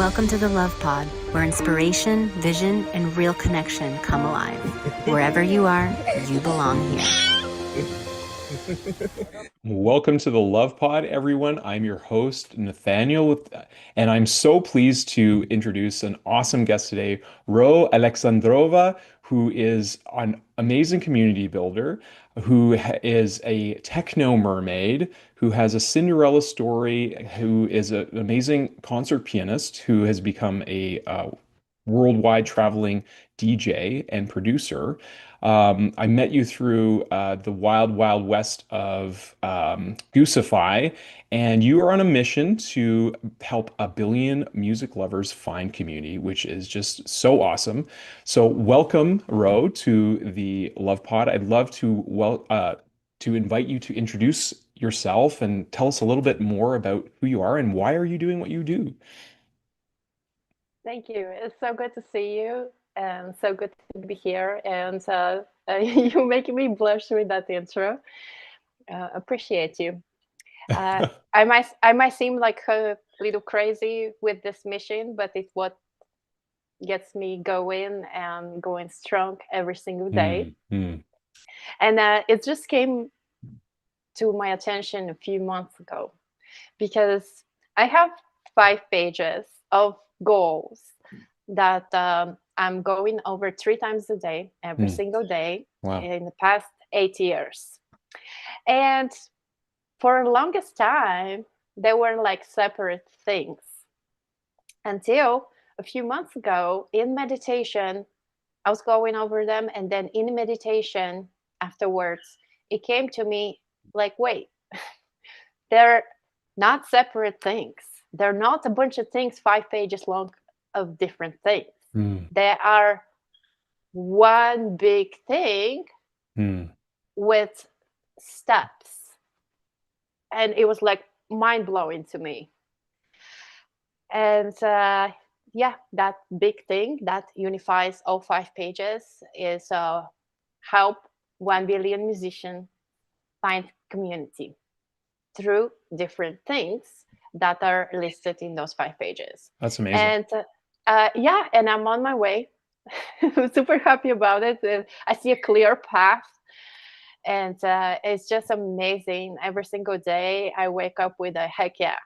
Welcome to the Love Pod, where inspiration, vision, and real connection come alive. Wherever you are, you belong here. Welcome to the Love Pod, everyone. I'm your host, Nathaniel, and I'm so pleased to introduce an awesome guest today, Aleksandrova, who is an amazing community builder, who is a techno mermaid, who has a Cinderella story, who is an amazing concert pianist, who has become a worldwide traveling DJ and producer. I met you through the wild, wild west of Goosify, and you are on a mission to help a billion music lovers find community, which is just so awesome. So, welcome, Ro, to the Love Pod. I'd love to invite you to introduce yourself and tell us a little bit more about who you are and why are you doing what you do. Thank you. It's so good to see you and so good to be here. And you making me blush with that intro. Appreciate you. I might seem like a little crazy with this mission, but it's what gets me going and going strong every single day. Mm. And it just came to my attention a few months ago because I have 5 pages of goals that I'm going over 3 times a day, every single day Wow. in the past 8 years. And for the longest time, they were like separate things until a few months ago in meditation, I was going over them. And then in meditation afterwards, it came to me like, wait, they're not separate things. They're not a bunch of things 5 pages long of different things. They are one big thing with steps. And it was like mind-blowing to me. And yeah, that big thing that unifies all 5 pages is help 1 billion musicians find community through different things that are listed in those 5 pages. That's amazing. And yeah, and I'm on my way. I'm super happy about it. And I see a clear path. And it's just amazing. Every single day I wake up with a heck yeah,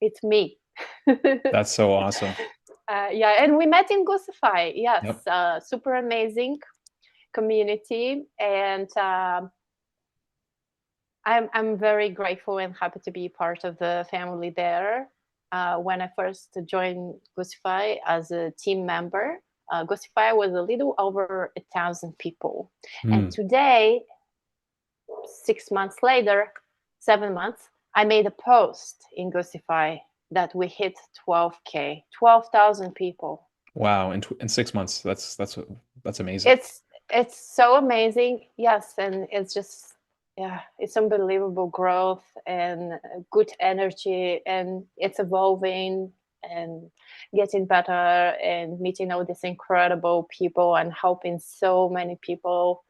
it's me. That's so awesome. Yeah, and we met in Goosify. Yes, Yep. super amazing community. And I'm very grateful and happy to be part of the family there. When I first joined Goosify as a team member, Goosify was a little over 1,000 people. And today, 6 months later, 7 months, I made a post in Goosify that we hit 12K, 12,000 people. Wow, in 6 months, that's amazing. It's so amazing, yes, and it's just yeah, it's unbelievable growth and good energy, and it's evolving and getting better and meeting all these incredible people and helping so many people,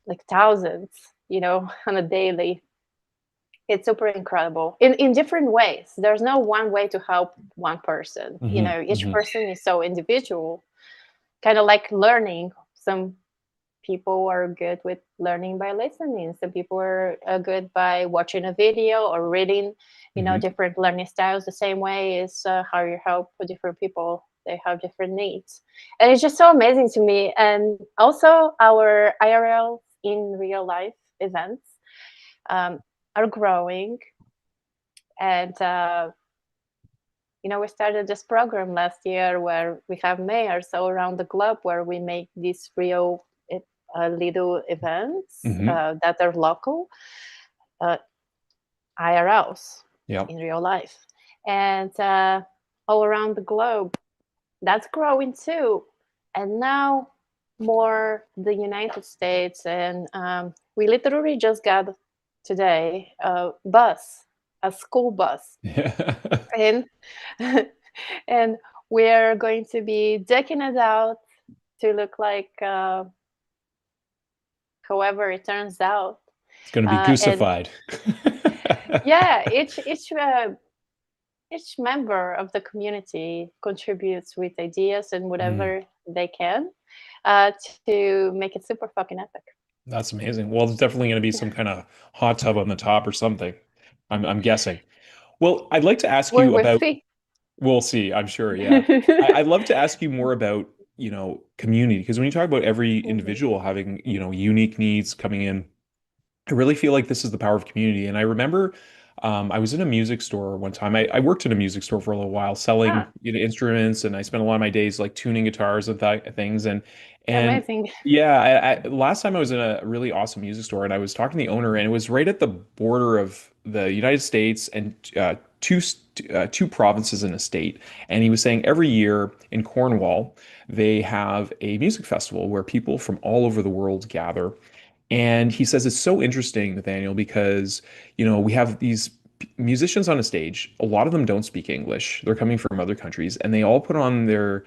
like thousands, on a daily. It's super incredible in different ways. There's no one way to help one person. Each person is so individual, kind of like learning. Some people are good with learning by listening. Some people are good by watching a video or reading, different learning styles. The same way is how you help different people. They have different needs. And it's just so amazing to me. And also our IRL in real life events are growing. And, we started this program last year where we have mayors all around the globe where we make these real little events that are local, IRLs in real life. And all around the globe, that's growing too. And now more the United States. And we literally just got today a school bus. Yeah. And we're going to be decking it out to look like however it turns out. It's going to be goosified. Yeah, each each member of the community contributes with ideas and Mm, whatever they can to make it super fucking epic. that's amazing. Well, there's definitely going to be some kind of hot tub on the top or something. I'm guessing. Well, I'd like to ask We're you with about. feet. We'll see, I'm sure. Yeah. I'd love to ask you more about, community, because when you talk about every Mhm. individual having, unique needs coming in, I really feel like this is the power of community. And I remember I was in a music store one time. I worked in a music store for a little while selling, Ah, instruments, and I spent a lot of my days like tuning guitars and th things. And amazing. yeah, last time I was in a really awesome music store and I was talking to the owner, and it was right at the border of the United States and two provinces in a state. And he was saying every year in Cornwall, they have a music festival where people from all over the world gather, and he says it's so interesting, Nathaniel, because, we have these musicians on a stage. A lot of them don't speak English. They're coming from other countries, and they all put on their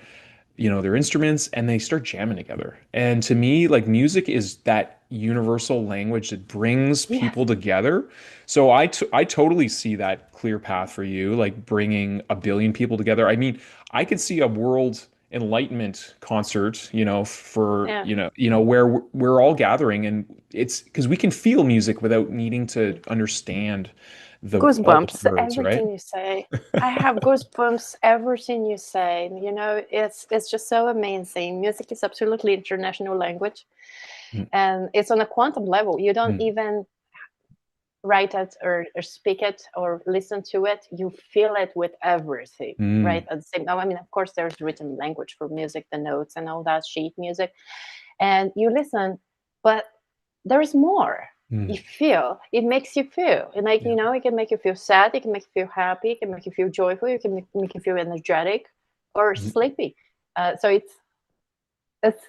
instruments and they start jamming together. And to me, like music is that universal language that brings Yes. people together. So I totally see that clear path for you, like bringing a billion people together. I mean, I could see a world enlightenment concert, for, Yeah. where we're all gathering, and it's because we can feel music without needing to understand all the Goosebumps, words, right? everything you say. I have goosebumps, everything you say. It's just so amazing. Music is absolutely international language, Mm, and it's on a quantum level. You don't mm, even write it or speak it or listen to it. You feel it with everything, right? mm, At the same time, I mean, of course, there's written language for music, the notes and all that sheet music, and you listen, but there's more. You mm. feel, it makes you feel, and like, Yeah. it can make you feel sad, it can make you feel happy, it can make you feel joyful, it can make you feel energetic or Mm, sleepy. So it's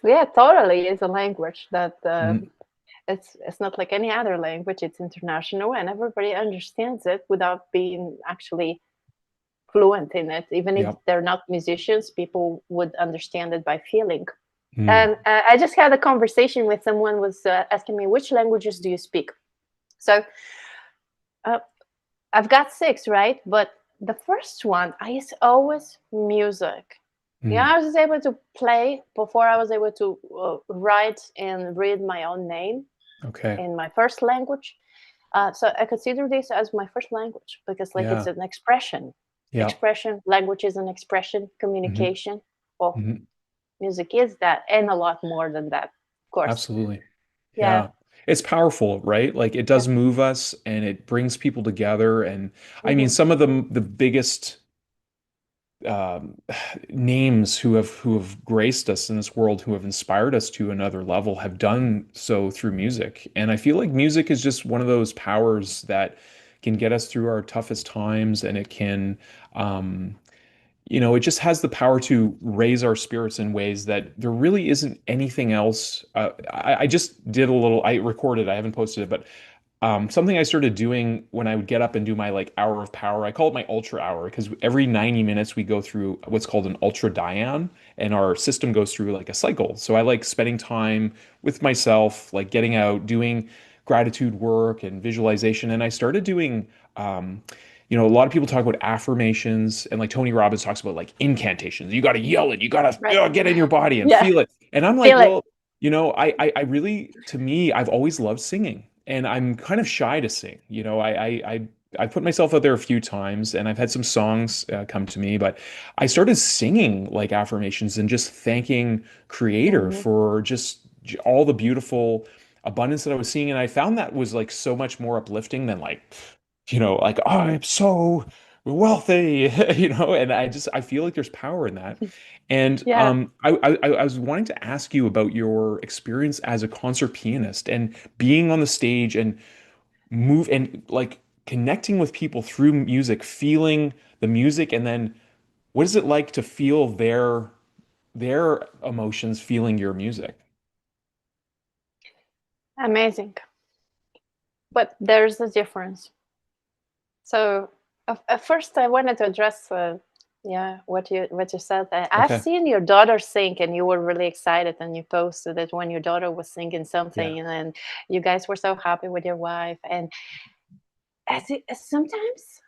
yeah, totally is a language that mm. it's not like any other language. It's international and everybody understands it without being actually fluent in it. Even if Yeah. they're not musicians, people would understand it by feeling. Mm. And I just had a conversation with someone was asking me, which languages do you speak? So uh, I've got six, right? But the first one, I used to always music. Yeah, Mm. I was able to play before I was able to write and read my own name Okay. in my first language. So I consider this as my first language because, like, it's Yeah. an expression. Yeah. Expression, language is an expression, Hmm. communication. Well, Hmm. music is that, and a lot more than that, of course. Absolutely. Yeah, Yeah. It's powerful, right? Like it yeah. does move us and it brings people together. And I mean, Hmm. some of the biggest um, names who have graced us in this world, who have inspired us to another level, have done so through music. And I feel like music is just one of those powers that can get us through our toughest times, and it can um, it just has the power to raise our spirits in ways that there really isn't anything else. I just did a little, I recorded, I haven't posted it, but something I started doing when I would get up and do my like hour of power, I call it my ultra hour, because every 90 minutes we go through what's called an ultra dian, and our system goes through like a cycle. So I like spending time with myself, like getting out, doing gratitude work and visualization. And I started doing, a lot of people talk about affirmations, and like Tony Robbins talks about like incantations. You got to yell it, you got Right. to get in your body and Yeah. feel it. And I'm like, Feel it. well, I really, to me, I've always loved singing, and I'm kind of shy to sing. I put myself out there a few times, and I've had some songs come to me, but I started singing like affirmations and just thanking Creator Hmm. for just all the beautiful abundance that I was seeing, and I found that was like so much more uplifting than like, oh, I'm so wealthy, and I feel like there's power in that. And Yeah. I was wanting to ask you about your experience as a concert pianist and being on the stage and move and like connecting with people through music, feeling the music, and then what is it like to feel their emotions feeling your music? Amazing. But there's a difference. So at first, I wanted to address, yeah, what you said. I've Okay. seen your daughter sing, and you were really excited, and you posted it when your daughter was singing Yeah. something, and you guys were so happy with your wife. And sometimes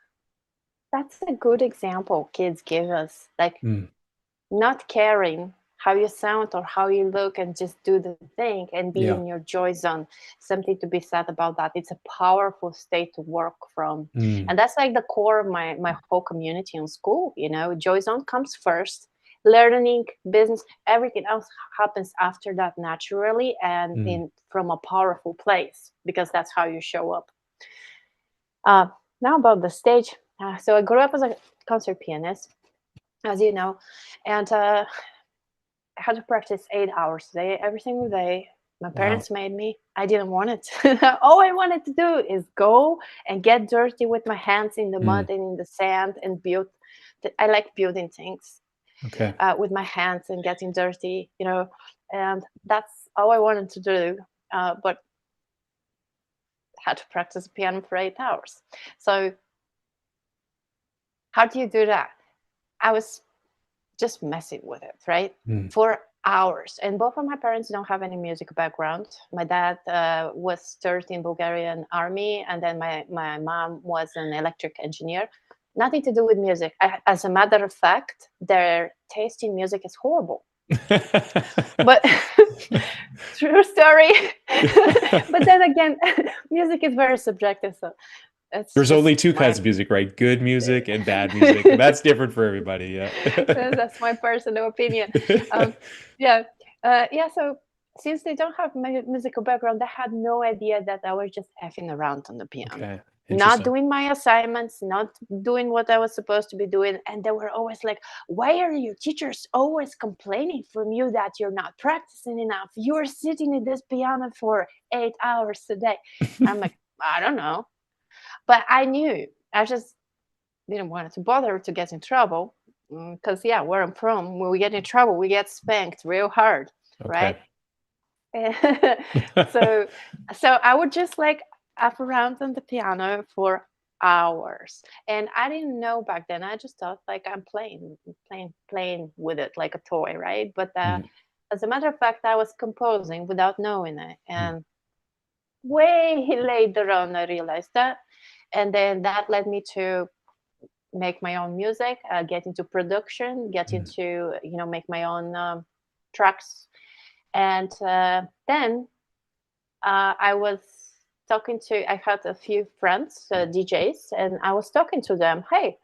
that's a good example kids give us, like Mm, not caring how you sound or how you look and just do the thing and be yeah. in your joy zone. Something to be said about that. It's a powerful state to work from. Mm, And that's like the core of my whole community in school. Joy zone comes first. Learning, business, everything else happens after that naturally and mm, in from a powerful place, because that's how you show up. uh, Now about the stage. So I grew up as a concert pianist, as you know, and I had to practice 8 hours a day, every single day. My wow. parents made me. I didn't want it. All I wanted to do is go and get dirty with my hands in the Mm, mud and in the sand and build. I like building things okay. with my hands and getting dirty, and that's all I wanted to do. But had to practice piano for 8 hours. So how do you do that? I was just messing with it, right? Mm, For hours. And both of my parents don't have any music background. My dad was served in Bulgarian army, and then my mom was an electric engineer. Nothing to do with music. As a matter of fact, their taste in music is horrible. But true story. But then again, music is very subjective, so it's There's just only two my kinds of music, right? Good music and bad music. And that's different for everybody. Yeah. that's my personal opinion. Um, yeah, yeah. So since they don't have musical background, they had no idea that I was just effing around on the piano, Okay. not Interesting. doing my assignments, not doing what I was supposed to be doing. And they were always like, "Why are your teachers always complaining from you that you're not practicing enough? You're sitting at this piano for 8 hours a day." I'm like, I don't know, but I knew. I just didn't want to bother to get in trouble, because yeah, where I'm from, when we get in trouble we get spanked real hard, Okay. right? so so I would just like up around on the piano for hours, and I didn't know back then. I just thought like I'm playing with it like a toy, right? But Mm, as a matter of fact, I was composing without knowing it, mm, and way later on I realized that, and then that led me to make my own music, get into production, get mm, into make my own tracks, and then I was talking to. I had a few friends, DJs, and I was talking to them. Hey,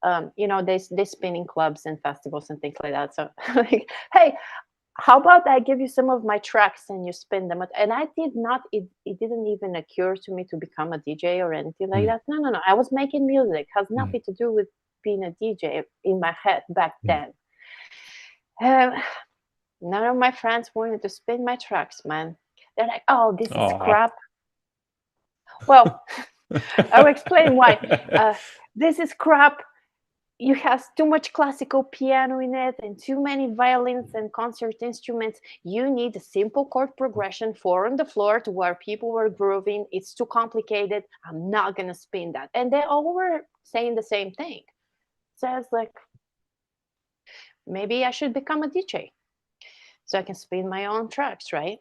they spin in clubs and festivals and things like that. So like, hey, how about I give you some of my tracks and you spin them? And I did not. It didn't even occur to me to become a DJ or anything like mm, that. No, no, no. I was making music. Has mm, nothing to do with being a DJ in my head back mm. then. Um, None of my friends wanted to spin my tracks, man. They're like, "Oh, this is Aw. crap." Well, I'll explain why. Uh, this is crap. You have too much classical piano in it and too many violins and concert instruments. You need a simple chord progression, four on the floor to where people were grooving. It's too complicated. I'm not gonna spin that. And they all were saying the same thing. So I was like, maybe I should become a DJ so I can spin my own tracks, right?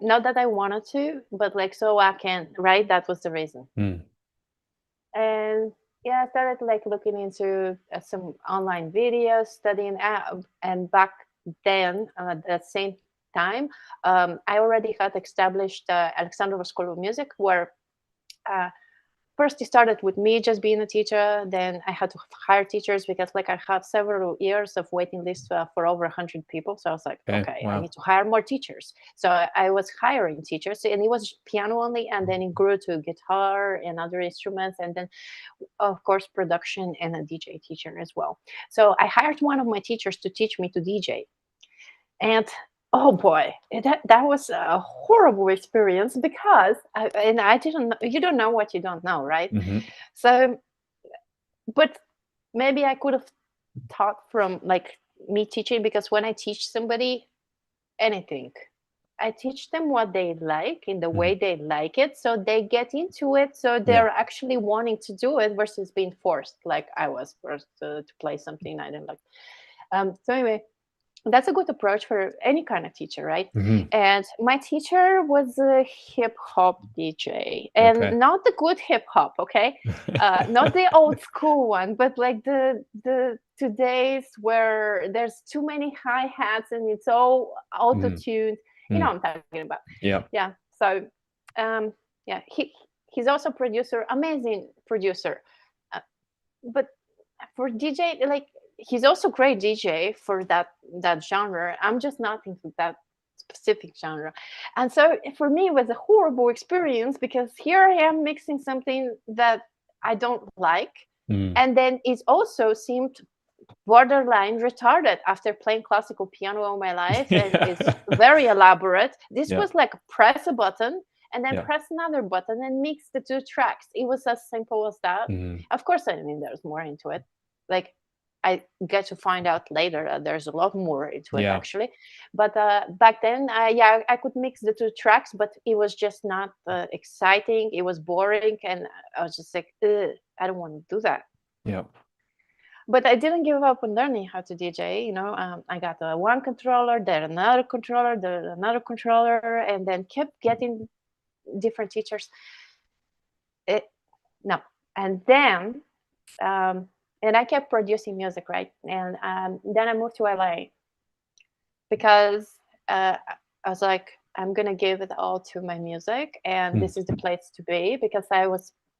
Not that I wanted to, but like so I can, right? That was the reason. Mm, And yeah, I started like looking into some online videos, studying, and back then, at the same time, I already had established Aleksandrova School of Music, where uh, first it started with me just being a teacher. Then I had to hire teachers because like I have several years of waiting list for over 100 people. So I was like, okay. okay, I Wow. need to hire more teachers. So I was hiring teachers, and it was piano only, and then it grew to guitar and other instruments, and then of course production and a DJ teacher as well. So I hired one of my teachers to teach me to DJ, and oh boy, that was a horrible experience because and I didn't know, you don't know what you don't know, right? Hmm. So, but maybe I could have taught from like me teaching, because when I teach somebody anything, I teach them what they like in the Hmm. way they like it, so they get into it, so Yeah. they're actually wanting to do it versus being forced, like I was forced to play something I didn't like. So anyway, That's a good approach for any kind of teacher, right? Hmm. And my teacher was a hip hop DJ, and Okay. not the good hip hop, okay? Not the old school one, but like the today's where there's too many hi hats and it's all auto Hmm. tuned. You know what I'm talking about? Yeah. Yeah. So, yeah, he's also producer, amazing producer, uh, but for DJ, like he's also great DJ for that genre. I'm just not into that specific genre. And so for me it was a horrible experience because here I am mixing something that I don't like. Mm. And then it also seemed borderline retarded after playing classical piano all my life, and it's very elaborate. This Yeah. was like press a button and then Yeah. press another button and mix the two tracks. It was as simple as that. Mhm. Of course, I mean, there's more into it. Like, I get to find out later that there's a lot more into it Yeah. actually. But back then, yeah, I could mix the two tracks, but it was just not exciting. It was boring, and I was just like, ugh, I don't want to do that. Yeah. But I didn't give up on learning how to DJ. You know, I got one controller, then another controller, then another controller, and then kept getting different teachers. No, and then and I kept producing music, right? And then I moved to LA because I was like, I'm gonna give it all to my music, and Mm. this is the place to be because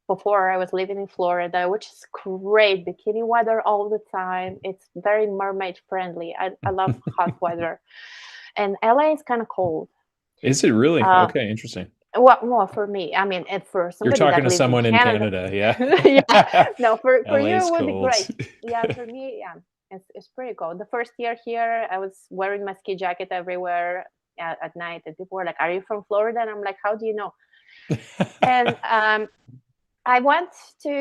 before I was living in Florida, which is great, bikini weather all the time. It's very mermaid friendly. I love hot weather, and LA is kind of cold. Is it really? Uh, Okay, interesting. well, for me, I mean, and for You're somebody talking that to lives in someone in Canada, Canada, yeah. yeah, no, for you LA's it would be cold. great. Yeah, for me, yeah, it's pretty cold. The first year here, I was wearing my ski jacket everywhere at night, and people were like, "Are you from Florida?" And I'm like, "How do you know?" And I went to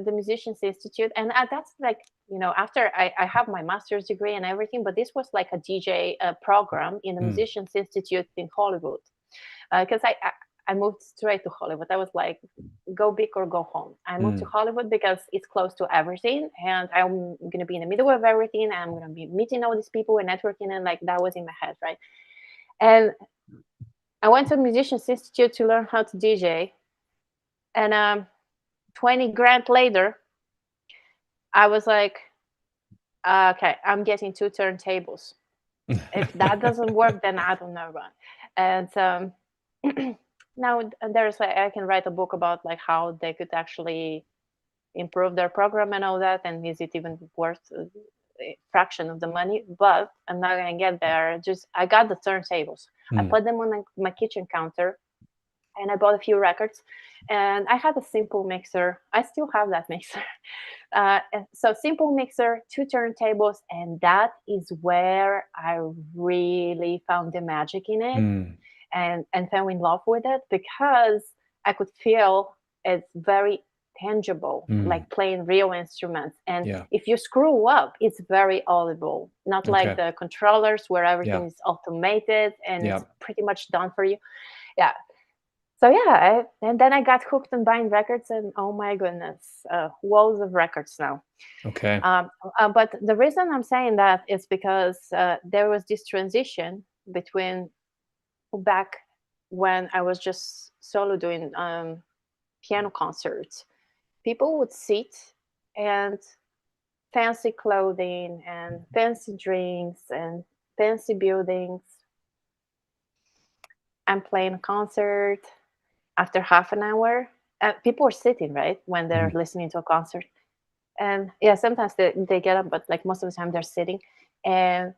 the Musicians Institute, and that's like, you know, after I have my master's degree and everything, but this was like a DJ program in the Mm. Musicians Institute in Hollywood because I moved straight to Hollywood. I was like, go big or go home. I moved to Mm. Hollywood because it's close to everything, and I'm gonna be in the middle of everything. And I'm gonna be meeting all these people and networking, and like that was in my head, right? And I went to Musicians Institute to learn how to DJ, and 20 grand later, I was like, okay, I'm getting two turntables. If that doesn't work, then I don't know, right? And now there's like, I can write a book about like how they could actually improve their program and all that, and is it even worth a fraction of the money? But I'm not gonna get there. Just I got the turntables. I Mm. put them on my kitchen counter, and I bought a few records, and I had a simple mixer. I still have that mixer. So simple mixer, two turntables, and that is where I really found the magic in it, Mm. and fell in love with it because I could feel it's very tangible, Mm. like playing real instruments. And Yeah. if you screw up, it's very audible, not like Okay. the controllers where everything Yeah. is automated and Yeah. it's pretty much done for you. Yeah. So yeah, and then I got hooked on buying records, and oh my goodness, walls of records now. Okay. But the reason I'm saying that is because there was this transition between back when I was just solo doing piano concerts. People would sit and fancy clothing and fancy drinks and fancy buildings. I'm playing a concert. After half an hour, people are sitting, right, when they're Mm. listening to a concert. And yeah, sometimes they get up, but like most of the time they're sitting. And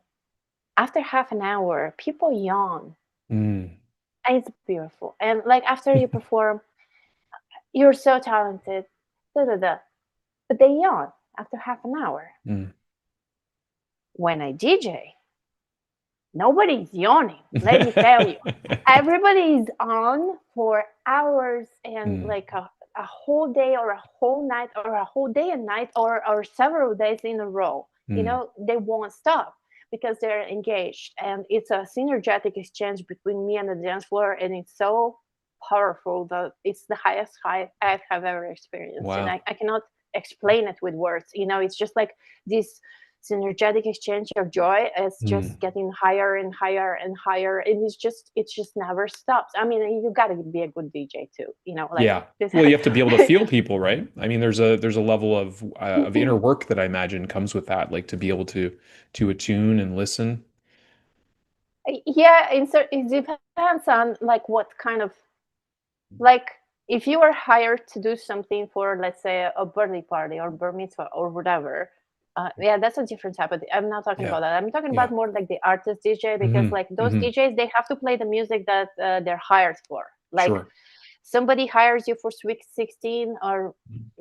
after half an hour, people yawn. Mm. And it's beautiful. And like after you perform, you're so talented, da, da, da. But they yawn after half an hour. Mm. When I DJ, nobody's yawning. Let me tell you, everybody is on for hours and Mm. like a whole day or a whole night or a whole day and night or several days in a row. You Mm. know, they won't stop because they're engaged, and it's a synergetic exchange between me and the dance floor, and it's so powerful that it's the highest high I have ever experienced. And Wow. I cannot explain it with words. You know, it's just like this synergetic exchange of joy is just getting higher and higher and higher. And it just never stops. I mean, you got to be a good DJ too, like Yeah. Well, you have to be able to feel people, right? I mean, there's a level of inner work that I imagine comes with that, like to be able to attune and listen. Yeah, it depends on like what kind of, like, if you are hired to do something for, let's say, a birthday party or bar mitzvah or whatever, yeah, that's a different type of. I'm not talking about Yeah. that. I'm talking Yeah. about more like the artist DJ, because like those Hmm. DJs, they have to play the music that they're hired for. Like Sure. somebody hires you for Sweet 16, or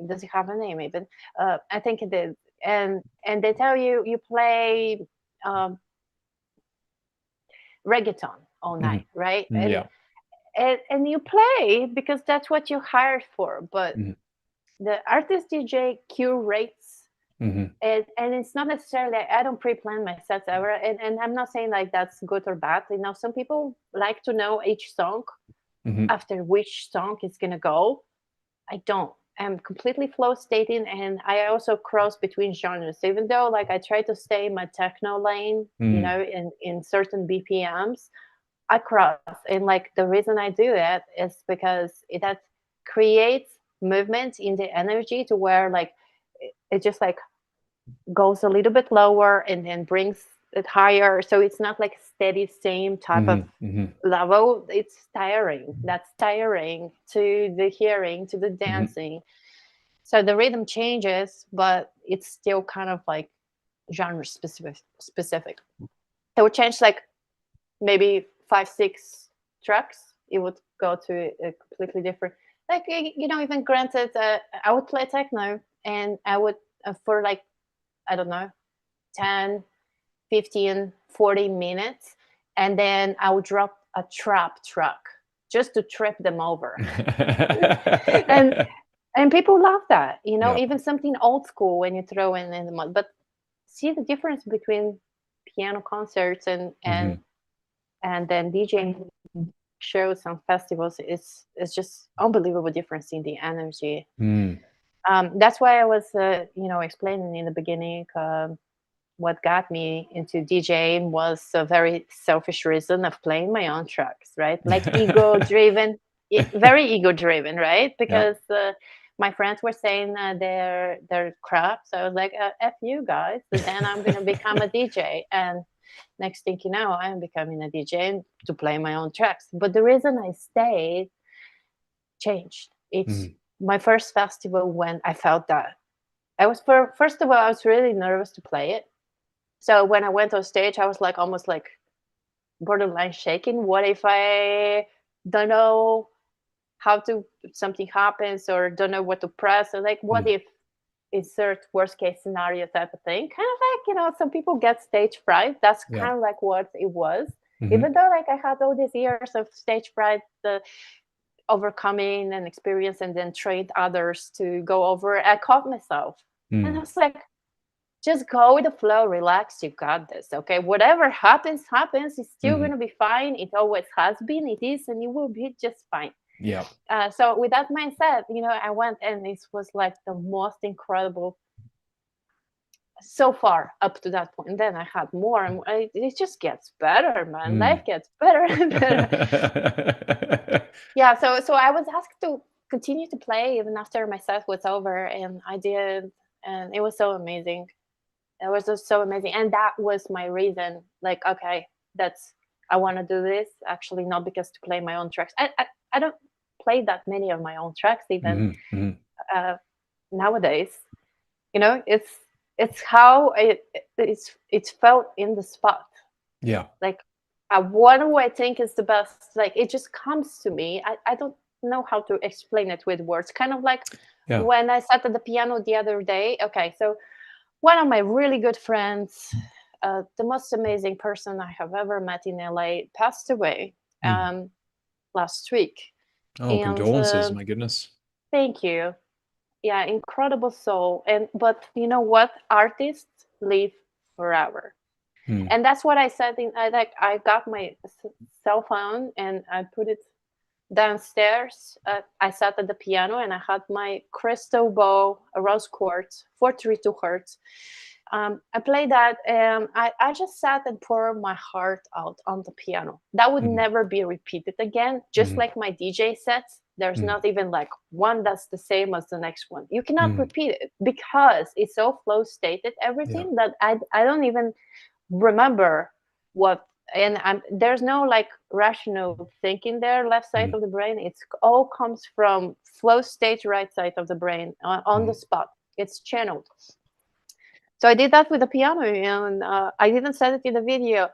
does it have a name even? I think it did, and they tell you play um, reggaeton all Hmm. night, right? Yeah. And you play because that's what you hired for. But Hmm. the artist DJ curates, Hmm. and it's not necessarily, I don't pre-plan my sets ever, and I'm not saying like that's good or bad. Some people like to know each song Hmm. after which song is gonna go. I don't. I'm completely flow stating, and I also cross between genres. Even though like I try to stay in my techno lane, in certain BPMs, I cross. And like the reason I do that is because that creates movement in the energy, to where like it just like goes a little bit lower and then brings it higher. So it's not like steady, same type of Hmm. level. It's tiring. That's tiring to the hearing, to the Hmm. dancing. So the rhythm changes, but it's still kind of like genre specific. It would change like maybe 5-6 tracks. It would go to a completely different, like, even granted, I would play techno, and I would, for like, I don't know, 10, 15, 40 minutes, and then I would drop a trap track just to trip them over. and and people love that, Yeah. even something old school when you throw in the mud. But see the difference between piano concerts and Hmm. then DJing shows and festivals is just unbelievable difference in the energy. Mm. That's why I was explaining in the beginning, what got me into DJing was a very selfish reason of playing my own tracks, right? Like ego driven, very ego driven, right? Yeah. Because my friends were saying they're crap, so I was like, "F you guys," so then I'm gonna become a DJ. And next thing you know, I'm becoming a DJ to play my own tracks. But the reason I stayed changed. It's Mm. my first festival when I felt that. First of all, I was really nervous to play it. So when I went on stage, I was like almost like borderline shaking. What if I don't know how to, something happens, or don't know what to press? Or like, what Mm. if insert worst case scenario type of thing? Kind of like, some people get stage fright. That's Yeah. kind of like what it was. Hmm. Even though like I had all these years of stage fright, overcoming and experience, and then trained others to go over, I caught myself. And I Mm. was like, just go with the flow, relax, you got this. Okay, whatever happens, it's still Hmm. going to be fine. It always has been, it is, and it will be just fine. Yeah. So with that mindset, I went, and it was like the most incredible so far up to that point. And then I had more, and it just gets better, man. Life Mm. gets better and better. Yeah, so I was asked to continue to play even after my set was over, and I did, and it was so amazing. It was just so amazing. And that was my reason, like, okay, I want to do this, actually, not because to play my own tracks. I don't play that many of my own tracks even Hmm. Hmm. nowadays. It's how it's felt in the spot. Yeah. Like, what do I think is the best? Like, it just comes to me. I don't know how to explain it with words. Kind of like Yeah. when I sat at the piano the other day. Okay, so one of my really good friends, the most amazing person I have ever met in LA, passed away Mm. last week. Oh, And condolences. My goodness. thank you. Yeah, incredible soul. But you know what? Artists live forever. Mm. And that's what I said. I got my cell phone and I put it downstairs. I sat at the piano and I had my crystal bowl, a rose quartz, 432 hertz. I played that, and I just sat and poured my heart out on the piano. That would never be repeated again. Just like my DJ sets, there's not even like one that's the same as the next one. You cannot repeat it because it's so flow stated, everything, that I don't even remember what. And there's no like rational thinking there, left side of the brain. It's all comes from flow state, right side of the brain, on the spot. It's channeled. So I did that with the piano, and I didn't say it in the video.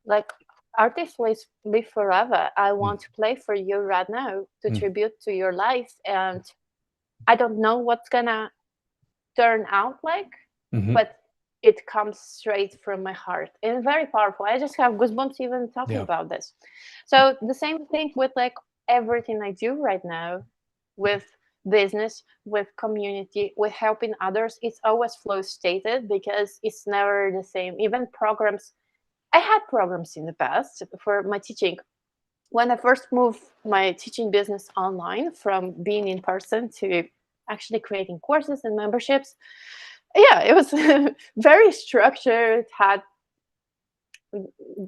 Like, artists live forever. I want to play for you right now to tribute to your life, and I don't know what's gonna turn out like, but it comes straight from my heart and very powerful. I just have goosebumps even talking about this. So the same thing with like everything I do right now, with business, with community, with helping others. It's always flow stated because it's never the same. Even programs, I had programs in the past for my teaching. When I first moved my teaching business online from being in person to actually creating courses and memberships, yeah, it was very structured, had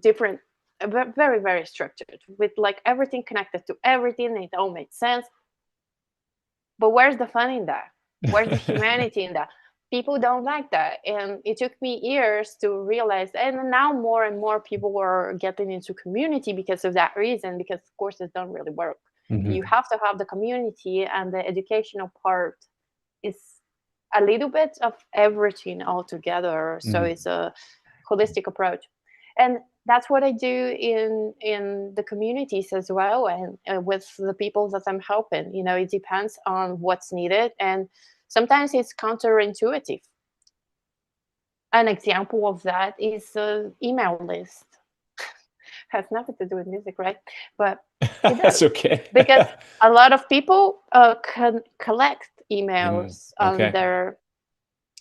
different, very, very structured, with like everything connected to everything. It all made sense. But where's the fun in that? Where's the humanity in that? People don't like that. And it took me years to realize, and now more and more people were getting into community because of that reason, because courses don't really work. You have to have the community, and the educational part is a little bit of everything all together. So it's a holistic approach. And that's what I do in the communities as well, and with the people that I'm helping. You know, it depends on what's needed, and sometimes it's counterintuitive. An example of that is an email list. Has nothing to do with music, right? But it That's does. okay. Because a lot of people can collect emails okay.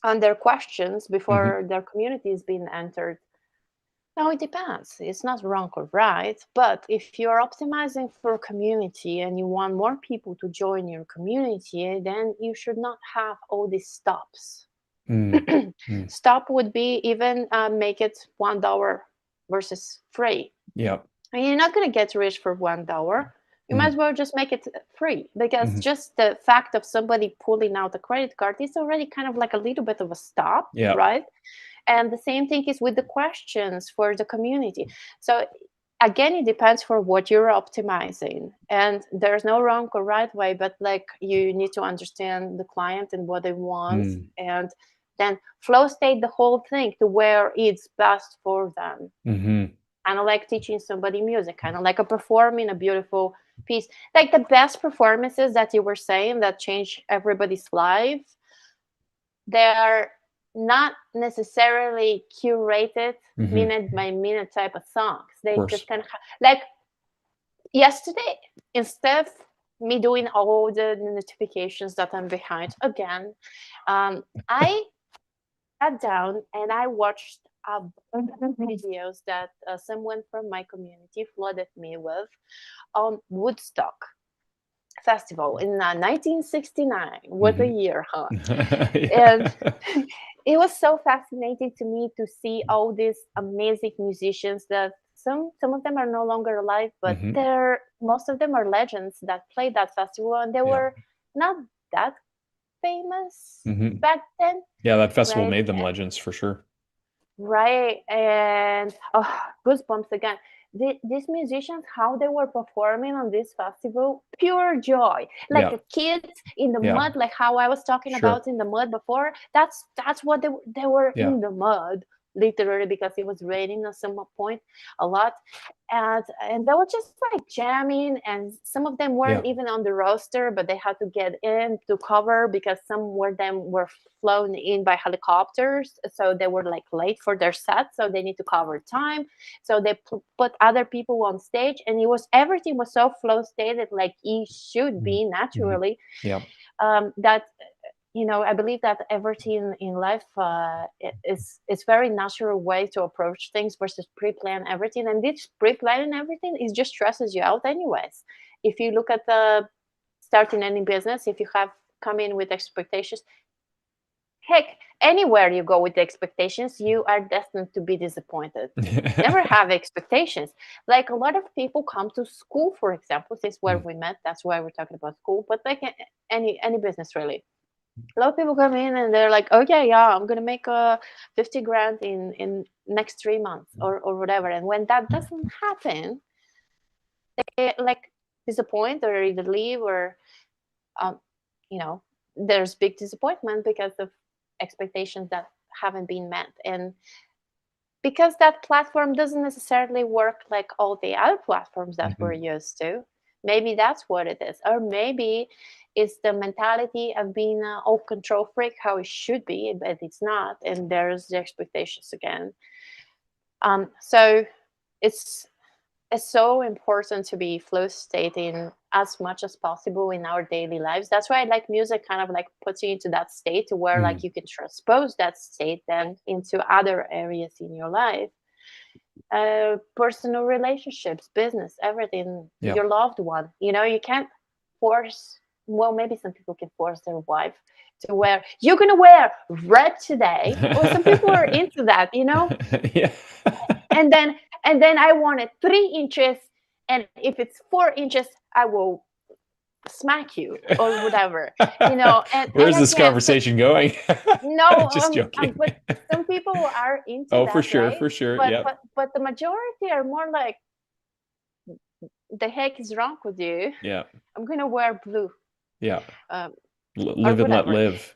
on their questions before their community is being entered. Now, it depends. It's not wrong or right, but if you're optimizing for a community and you want more people to join your community, then you should not have all these stops. Stop would be even make it $1 versus free. Yeah. And you're not going to get rich for $1. You might as well just make it free, because just the fact of somebody pulling out a credit card is already kind of like a little bit of a stop, right? And the same thing is with the questions for the community. So again, it depends for what you're optimizing, and there's no wrong or right way, but like you need to understand the client and what they want, and then flow state the whole thing to where it's best for them. Kind of like teaching somebody music, kind of like a performing a beautiful piece. Like the best performances that you were saying that change everybody's life, they're not necessarily curated minute by minute type of songs. They just kind of like yesterday, instead of me doing all the notifications that I'm behind again, I sat down and I watched a bunch of videos that someone from my community flooded me with on Woodstock Festival in 1969. What a year, huh? And it was so fascinating to me to see all these amazing musicians that some of them are no longer alive, but most of them are legends that played that festival, and they were not that famous back then. Yeah, that festival made them legends for sure. Right. And goosebumps again. These musicians, how they were performing on this festival, pure joy. Like the kids in the mud, like how I was talking about in the mud before. That's what they were in the mud, literally, because it was raining at some point a lot. And they were just like jamming, and some of them weren't even on the roster, but they had to get in to cover because some of them were flown in by helicopters, so they were like late for their set, so they need to cover time. So they put other people on stage, and everything was so flow stated, like it should be naturally. That I believe that everything in life it's very natural way to approach things versus pre-plan everything. And this pre-planning everything is just stresses you out anyways. If you look at the starting any business, if you have come in with expectations, heck, anywhere you go with the expectations, you are destined to be disappointed. Never have expectations. Like a lot of people come to school, for example, since where we met, that's why we're talking about school, but like any business really. A lot of people come in and they're like, okay, yeah, I'm gonna make 50 grand in next 3 months or whatever. And when that doesn't happen, they like disappoint or either leave or you know, there's big disappointment because of expectations that haven't been met. And because that platform doesn't necessarily work like all the other platforms that we're used to, maybe that's what it is. Or maybe it's the mentality of being an all control freak, how it should be, but it's not. And there's the expectations again. So it's so important to be flow state in as much as possible in our daily lives. That's why I like music kind of like puts you into that state to where like you can transpose that state then into other areas in your life. Personal relationships, business, everything, your loved one. You know, you can't force, well, maybe some people can force their wife to wear, you're going to wear red today. Or some people are into that, you know? Yeah. And then I want it 3 inches. And if it's 4 inches, I will smack you or whatever, you know. Where's And this conversation going? no, Just joking. but some people are into Oh, that, for sure, right? for sure. But Yeah. but the majority are more like, the heck is wrong with you? Yeah. I'm gonna wear blue. Yeah. Or Live and let whatever. live.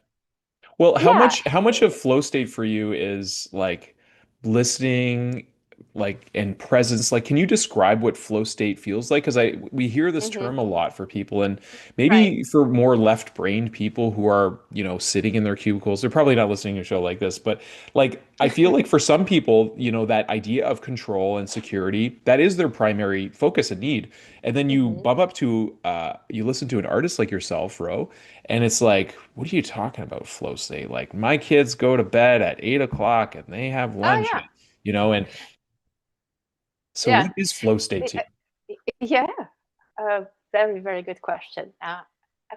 Well, Yeah. how much of flow state for you is like listening, like, and presence? Like, can you describe what flow state feels like? Because we hear this term a lot for people, and Right. maybe for more left-brained people who are, sitting in their cubicles, they're probably not listening to a show like this. But like, I feel like for some people, that idea of control and security, that is their primary focus and need. And then you bump up to, you listen to an artist like yourself, Ro, and it's like, what are you talking about, flow state? Like, my kids go to bed at 8 o'clock and they have Oh lunch, yeah. and so Yeah. what is flow state to you? Yeah. Very, very good question. I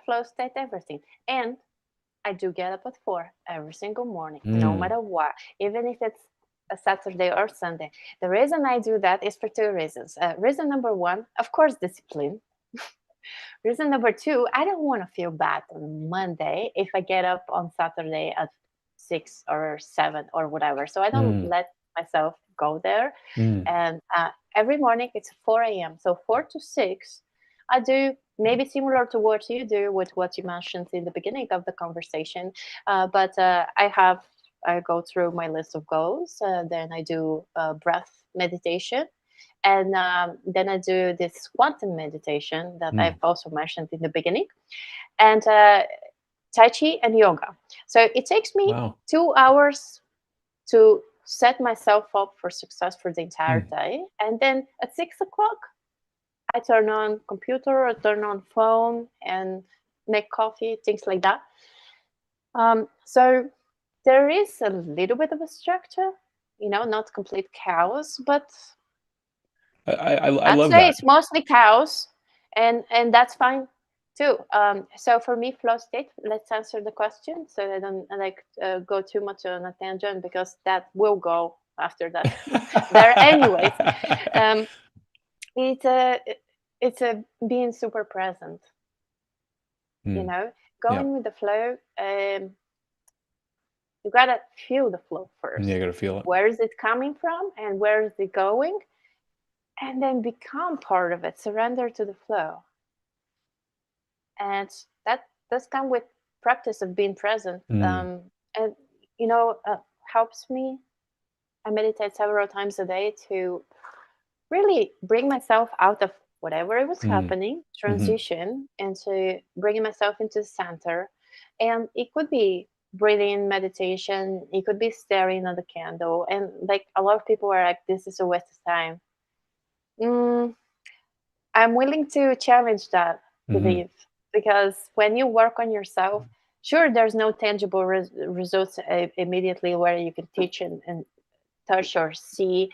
flow state everything. And I do get up at 4 every single morning, no Mm, matter what, even if it's a Saturday or Sunday. The reason I do that is for 2 reasons. Reason number 1, of course, discipline. Reason number 2, I don't want to feel bad on Monday if I get up on Saturday at 6 or 7 or whatever. So I don't mm, let myself go there. mm, And every morning it's 4 a.m. So 4 to 6, I do maybe similar to what you do with what you mentioned in the beginning of the conversation. But I go through my list of goals. Then I do breath meditation. And then I do this quantum meditation that I've mm. also mentioned in the beginning. And Tai Chi and yoga. So it takes me Wow. 2 hours to set myself up for success for the entire Mm, day. And then at 6 o'clock, I turn on computer or turn on phone and make coffee, things like that. So there is a little bit of a structure, not complete chaos, but I I'd love say that. it's mostly chaos, and that's fine too. So for me, flow state. Let's answer the question so I don't like go too much on a tangent because that will go after that. There, anyways. Um, it's a it's a being super present. Mm, yeah. Going with the flow. You gotta feel the flow Yeah, I first. gotta feel it. Where is it coming from, and where is it going? And then become part of it. Surrender to the flow. And that does come with practice of being present. Mm, And helps me. I meditate several times a day to really bring myself out of whatever it was mm, happening, hmm. transition, into bringing myself into the center. And it could be breathing meditation, it could be staring at the candle. And like a lot of people are like, this is a waste of time. Mm, I'm willing to challenge that Hmm. belief, because when you work on yourself, sure, there's no tangible results immediately where you can teach and touch or see.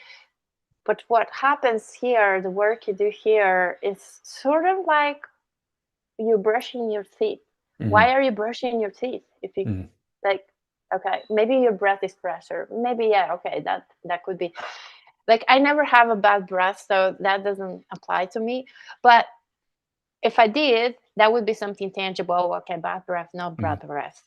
But what happens here, the work you do here, is sort of like you brushing your teeth. Hmm. Why are you brushing your teeth? If you Hmm. like, Okay, maybe your breath is pressure. Maybe, yeah, okay, that could be. Like, I never have a bad breath, so that doesn't apply to me. But if I did, that would be something tangible. Okay, bad breath, not Mhm. bad breath.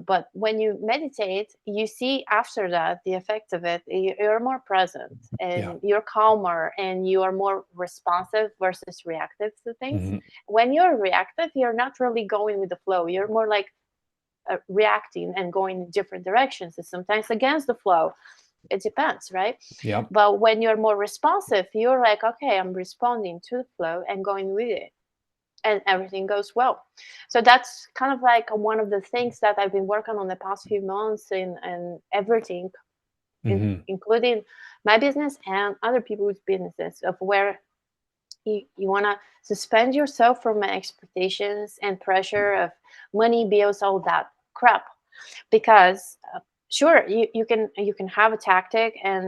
But when you meditate, you see after that the effect of it. You're more present Yeah. and you're calmer and you are more responsive versus reactive to things. Mhm. When you're reactive, you're not really going with the flow. You're more like reacting and going in different directions, and sometimes against the flow. It depends, right? Yeah. But when you're more responsive, you're like, okay, I'm responding to the flow and going with it, and everything goes well. So that's kind of like one of the things that I've been working on the past few months, and everything, Mhm. including my business and other people's businesses, of where you want to suspend yourself from expectations and pressure of money, bills, all that crap. Because sure, you can have a tactic and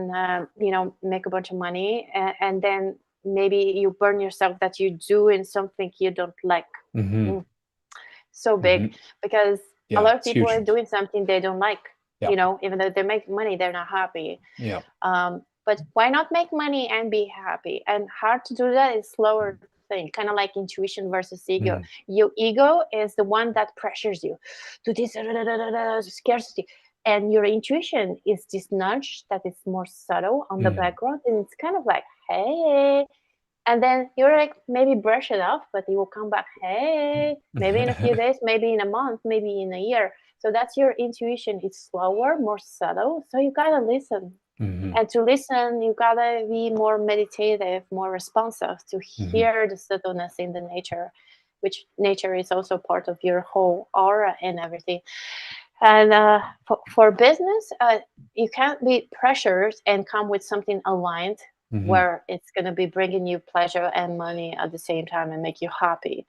make a bunch of money, and then maybe you burn yourself that you do in something you don't like. Mhm. Mm, so big, Mhm. because a Yeah, lot of it's people are huge. doing something they don't like. Yeah. Even though they make money, they're not happy. Yeah. But why not make money and be happy? And how to do that is slower thing, kind of like intuition versus ego. Mm. Your ego is the one that pressures you to this scarcity. And your intuition is this nudge that is more subtle on the Mm. background. And it's kind of like, hey. And then you're like, maybe brush it off, but it will come back, hey, maybe in a few days, maybe in a month, maybe in a year. So that's your intuition. It's slower, more subtle. So you gotta listen. Mhm. And to listen, you gotta be more meditative, more responsive to Mhm. hear the subtleness in the nature, which nature is also part of your whole aura and everything. And for business, you can't be pressured and come with something aligned Mhm. where it's going to be bringing you pleasure and money at the same time and make you happy.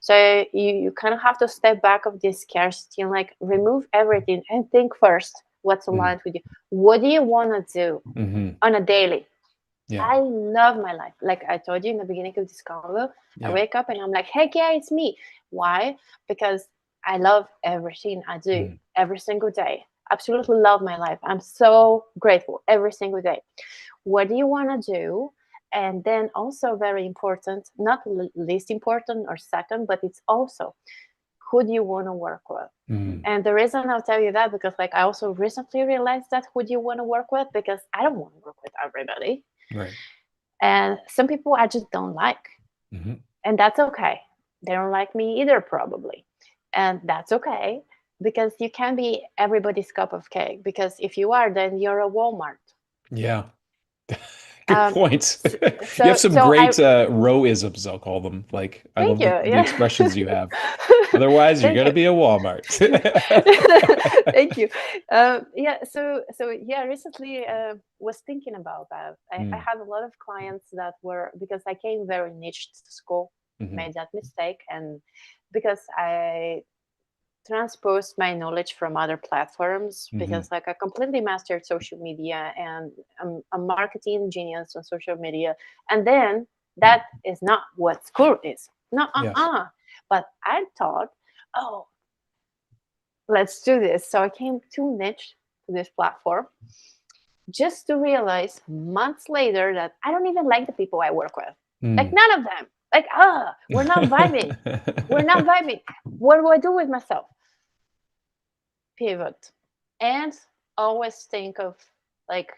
So you kind of have to step back of this scarcity and like remove everything and think first what's Mm. aligned with you. What do you want to do Mhm. on a daily? Yeah. I love my life. Like I told you in the beginning of this convo, I Yeah. wake up and I'm like, heck yeah, it's me. Why? Because I love everything I do Mm. every single day. Absolutely love my life. I'm so grateful every single day. What do you want to do? And then also very important, not least important or second, but it's also who do you want to work with? Mm. And the reason I'll tell you that, because like I also recently realized that who do you want to work with? Because I don't want to work with everybody. Right. And some people I just don't like. Mhm. And that's okay. They don't like me either, probably. And that's okay, because you can't be everybody's cup of cake. Because if you are, then you're a Walmart. Yeah. Good Um, points. so, You have so, some so I great Row-isms, I'll call them. Like, I thank love you. the Yeah. expressions you have. Otherwise, you're Thank gonna you. be a Walmart. Thank you. Yeah. So yeah. Recently, was thinking about that. I Mm. had a lot of clients that were, because I came very niche to school, Mhm. made that mistake, and because I transposed my knowledge from other platforms, Mhm. because like I completely mastered social media and I'm a marketing genius on social media, and then that is not what school is. No, Yes. but I thought, oh, let's do this. So I came too niche to this platform, just to realize months later that I don't even like the people I work with. Like Mm. none of them. Like, we're not vibing. We're not vibing. What do I do with myself? Pivot. And always think of, like,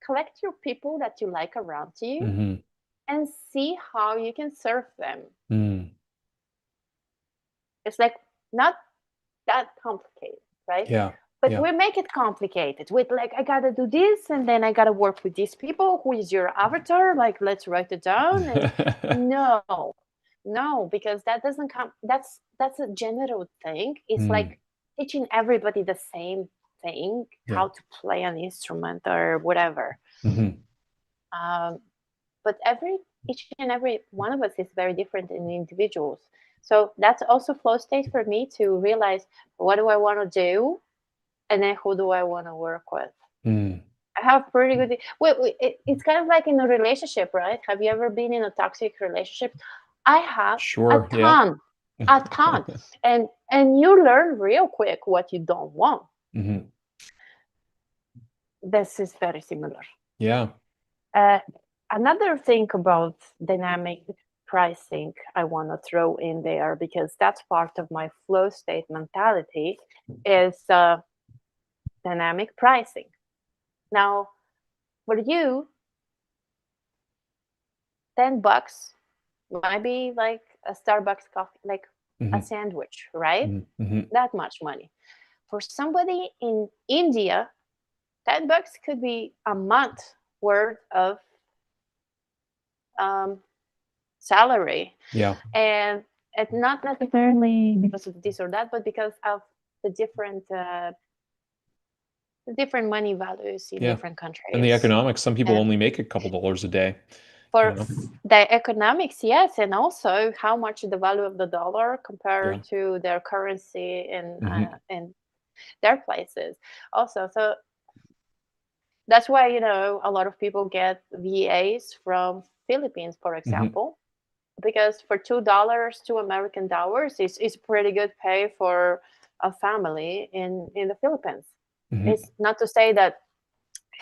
collect your people that you like around you Mhm. and see how you can serve them. Mm. It's like not that complicated, right? Yeah. But Yeah. we make it complicated with like, I gotta do this and then I gotta work with these people. Who is your avatar? Like, let's write it down. And no, because that doesn't come. That's a general thing. It's Mm. like teaching everybody the same thing, Yeah. how to play an instrument or whatever. Mhm. Um, but each and every one of us is very different in individuals. So that's also flow state for me to realize, what do I want to do, and then who do I want to work with. Mm. I have pretty good. It's kind of like in a relationship, right? Have you ever been in a toxic relationship? I have a Sure. Yeah. ton, a ton, and you learn real quick what you don't want. Mhm. this is very similar. Yeah. Another thing about dynamic pricing I want to throw in there, because that's part of my flow state mentality, is dynamic pricing. Now, for you, $10 might be like a Starbucks coffee, like a Hmm. sandwich, right? Hmm. That much money. For somebody in India, $10 could be a month worth of um, salary. Yeah. And it's not necessarily because of this or that, but because of the different money values in Yeah. different And the countries. economics, some people And only make a couple dollars a day, you for know? the economics, yes, and also how much the value of the dollar Yeah. compared to their currency Hmm. in their places. Also, so that's why a lot of people get VAs from Philippines, for Hmm. example, because for $2, $2 American is pretty good pay for a family in the Philippines. Hmm. It's not to say that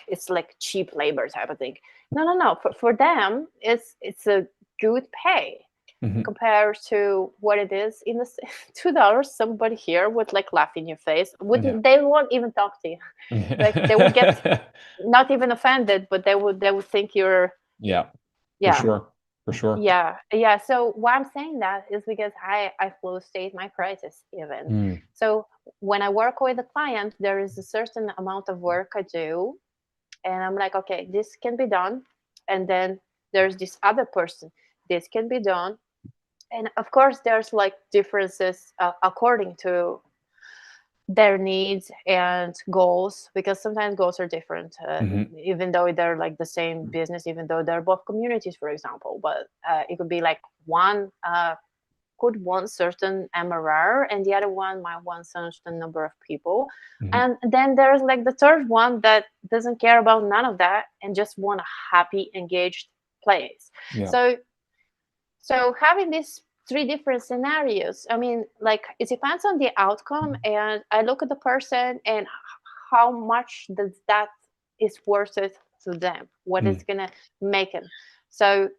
it's like cheap labor type of thing. No, no, no. For them, it's a good pay Hmm. compared to what it is in the $2. Somebody here would like laugh in your face. Yeah. They won't even talk to you. Like they would get not even offended, but they would think you're Yeah, for yeah. sure. For sure. Yeah, yeah. So why I'm saying that is because I flow state my crisis even. Mm. So when I work with a client, there is a certain amount of work I do, and I'm like, okay, this can be done, and then there's this other person, this can be done, and of course there's like differences according to their needs and goals, because sometimes goals are different, Hmm. even though they're like the same business, even though they're both communities, for example. But it could be like one could want certain MRR and the other one might want certain number of people, Hmm. and then there's like the third one that doesn't care about none of that and just want a happy engaged place. Yeah. So having these three different scenarios, I mean, like it depends on the outcome, and I look at the person and how much does that is worth it to them, what Mm. it's gonna make them. So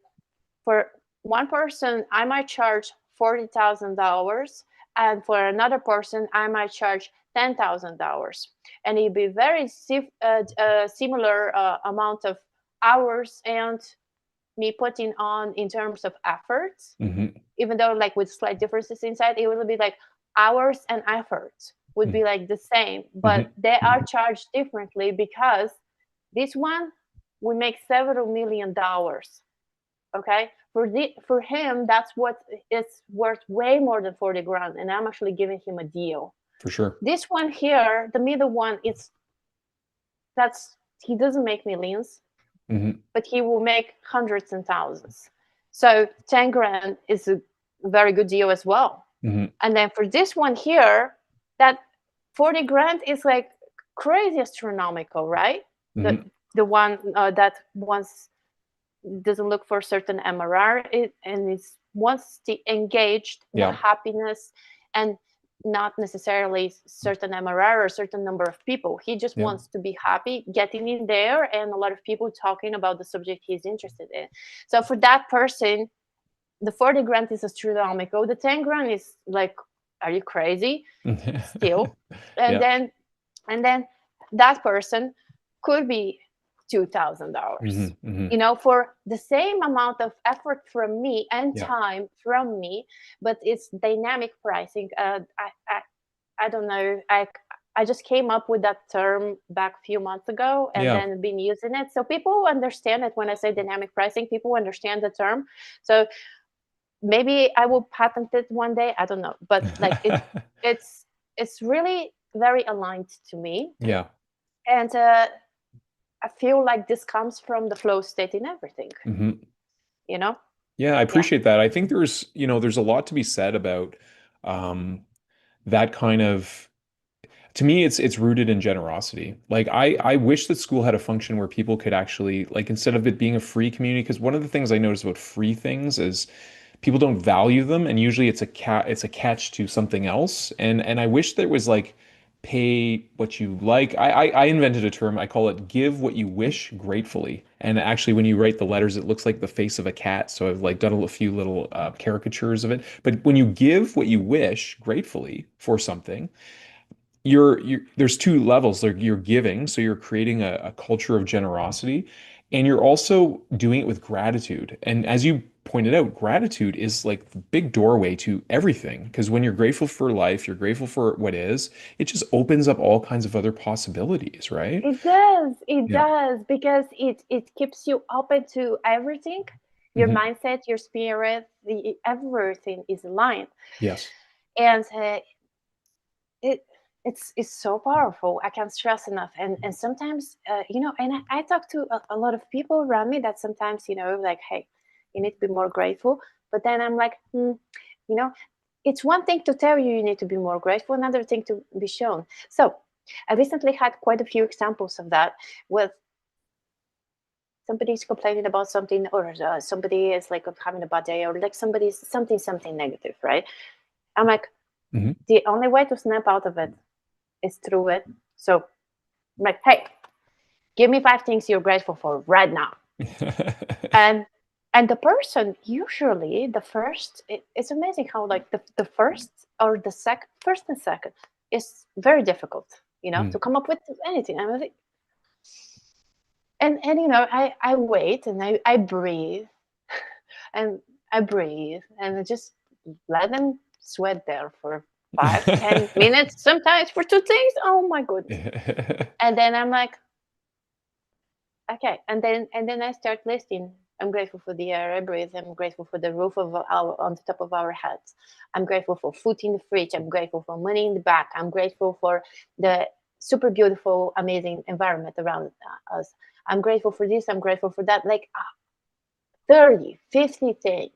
for one person, I might charge $40,000, and for another person, I might charge $10,000, and it'd be very similar amount of hours and me putting on in terms of efforts, Hmm. even though like with slight differences inside, it will be like hours and efforts would be like the same, but Hmm. they are charged differently because this one we make several $1 million. Okay, for him that's what it's worth, way more than 40 grand, and I'm actually giving him a deal. For sure. This one here, the middle one, it's that's he doesn't make millions, Hmm. but he will make hundreds and thousands. So 10 grand is a very good deal as well. Hmm. And then for this one here, that 40 grand is like crazy astronomical, right? The Hmm. the one that wants doesn't look for certain MRR and is wants the engaged, the Yeah. happiness, and not necessarily certain MRR or certain number of people. He just Yeah. wants to be happy getting in there and a lot of people talking about the subject he's interested in. So for that person, the 40 grand is astronomical. The 10 grand is like, are you crazy? Still. And Yeah. then and then that person could be $2,000, Hmm. Hmm. for the same amount of effort from me and Yeah. time from me, but it's dynamic pricing. I don't know, I just came up with that term back a few months ago and Yeah. then been using it, so people understand it. When I say dynamic pricing, people understand the term. So maybe I will patent it one day, I don't know, but like it's it's really very aligned to me. Yeah. And I feel like this comes from the flow state in everything, Hmm. you know? Yeah, I Yeah. appreciate that. I think there's a lot to be said about um that kind of to me it's rooted in generosity. Like I wish that school had a function where people could actually like instead of it being a free community, because one of the things I notice about free things is people don't value them and usually it's a catch to something else. And I wish there was like pay what you like. I invented a term. I call it give what you wish gratefully. And actually, when you write the letters, it looks like the face of a cat. So I've like done a few little caricatures of it. But when you give what you wish gratefully for something, you're there's two levels. Like you're giving, so you're creating a culture of generosity, and you're also doing it with gratitude. And as you pointed out, gratitude is like the big doorway to everything. Because when you're grateful for life, you're grateful for what is, it just opens up all kinds of other possibilities, right? It Yeah. does, because it keeps you open to everything. Your Hmm. mindset, your spirit, everything is aligned. Yes. And it it's so powerful. I can't stress enough. And sometimes, and I talk to a lot of people around me that sometimes, like, hey, you need to be more grateful. But then I'm like, you know it's one thing to tell you need to be more grateful, another thing to be shown. So I recently had quite a few examples of that, with somebody's complaining about something, or somebody is like having a bad day, or like somebody's something negative, right? I'm like, Hmm. the only way to snap out of it is through it. So I'm like, hey, give me 5 things you're grateful for right now. And the person, usually the first, it's amazing how, like, the first or the second, first and second is very difficult, Mm. to come up with anything. I'm like, and I wait, and I breathe, and I breathe, and I just let them sweat there for 5, 10 minutes, sometimes for 2 things. Oh my goodness. And then I'm like, okay, and then I start listing. I'm grateful for the air I breathe. I'm grateful for the roof on the top of our heads. I'm grateful for food in the fridge. I'm grateful for money in the bank. I'm grateful for the super beautiful, amazing environment around us. I'm grateful for this. I'm grateful for that. Like 30, 50 things.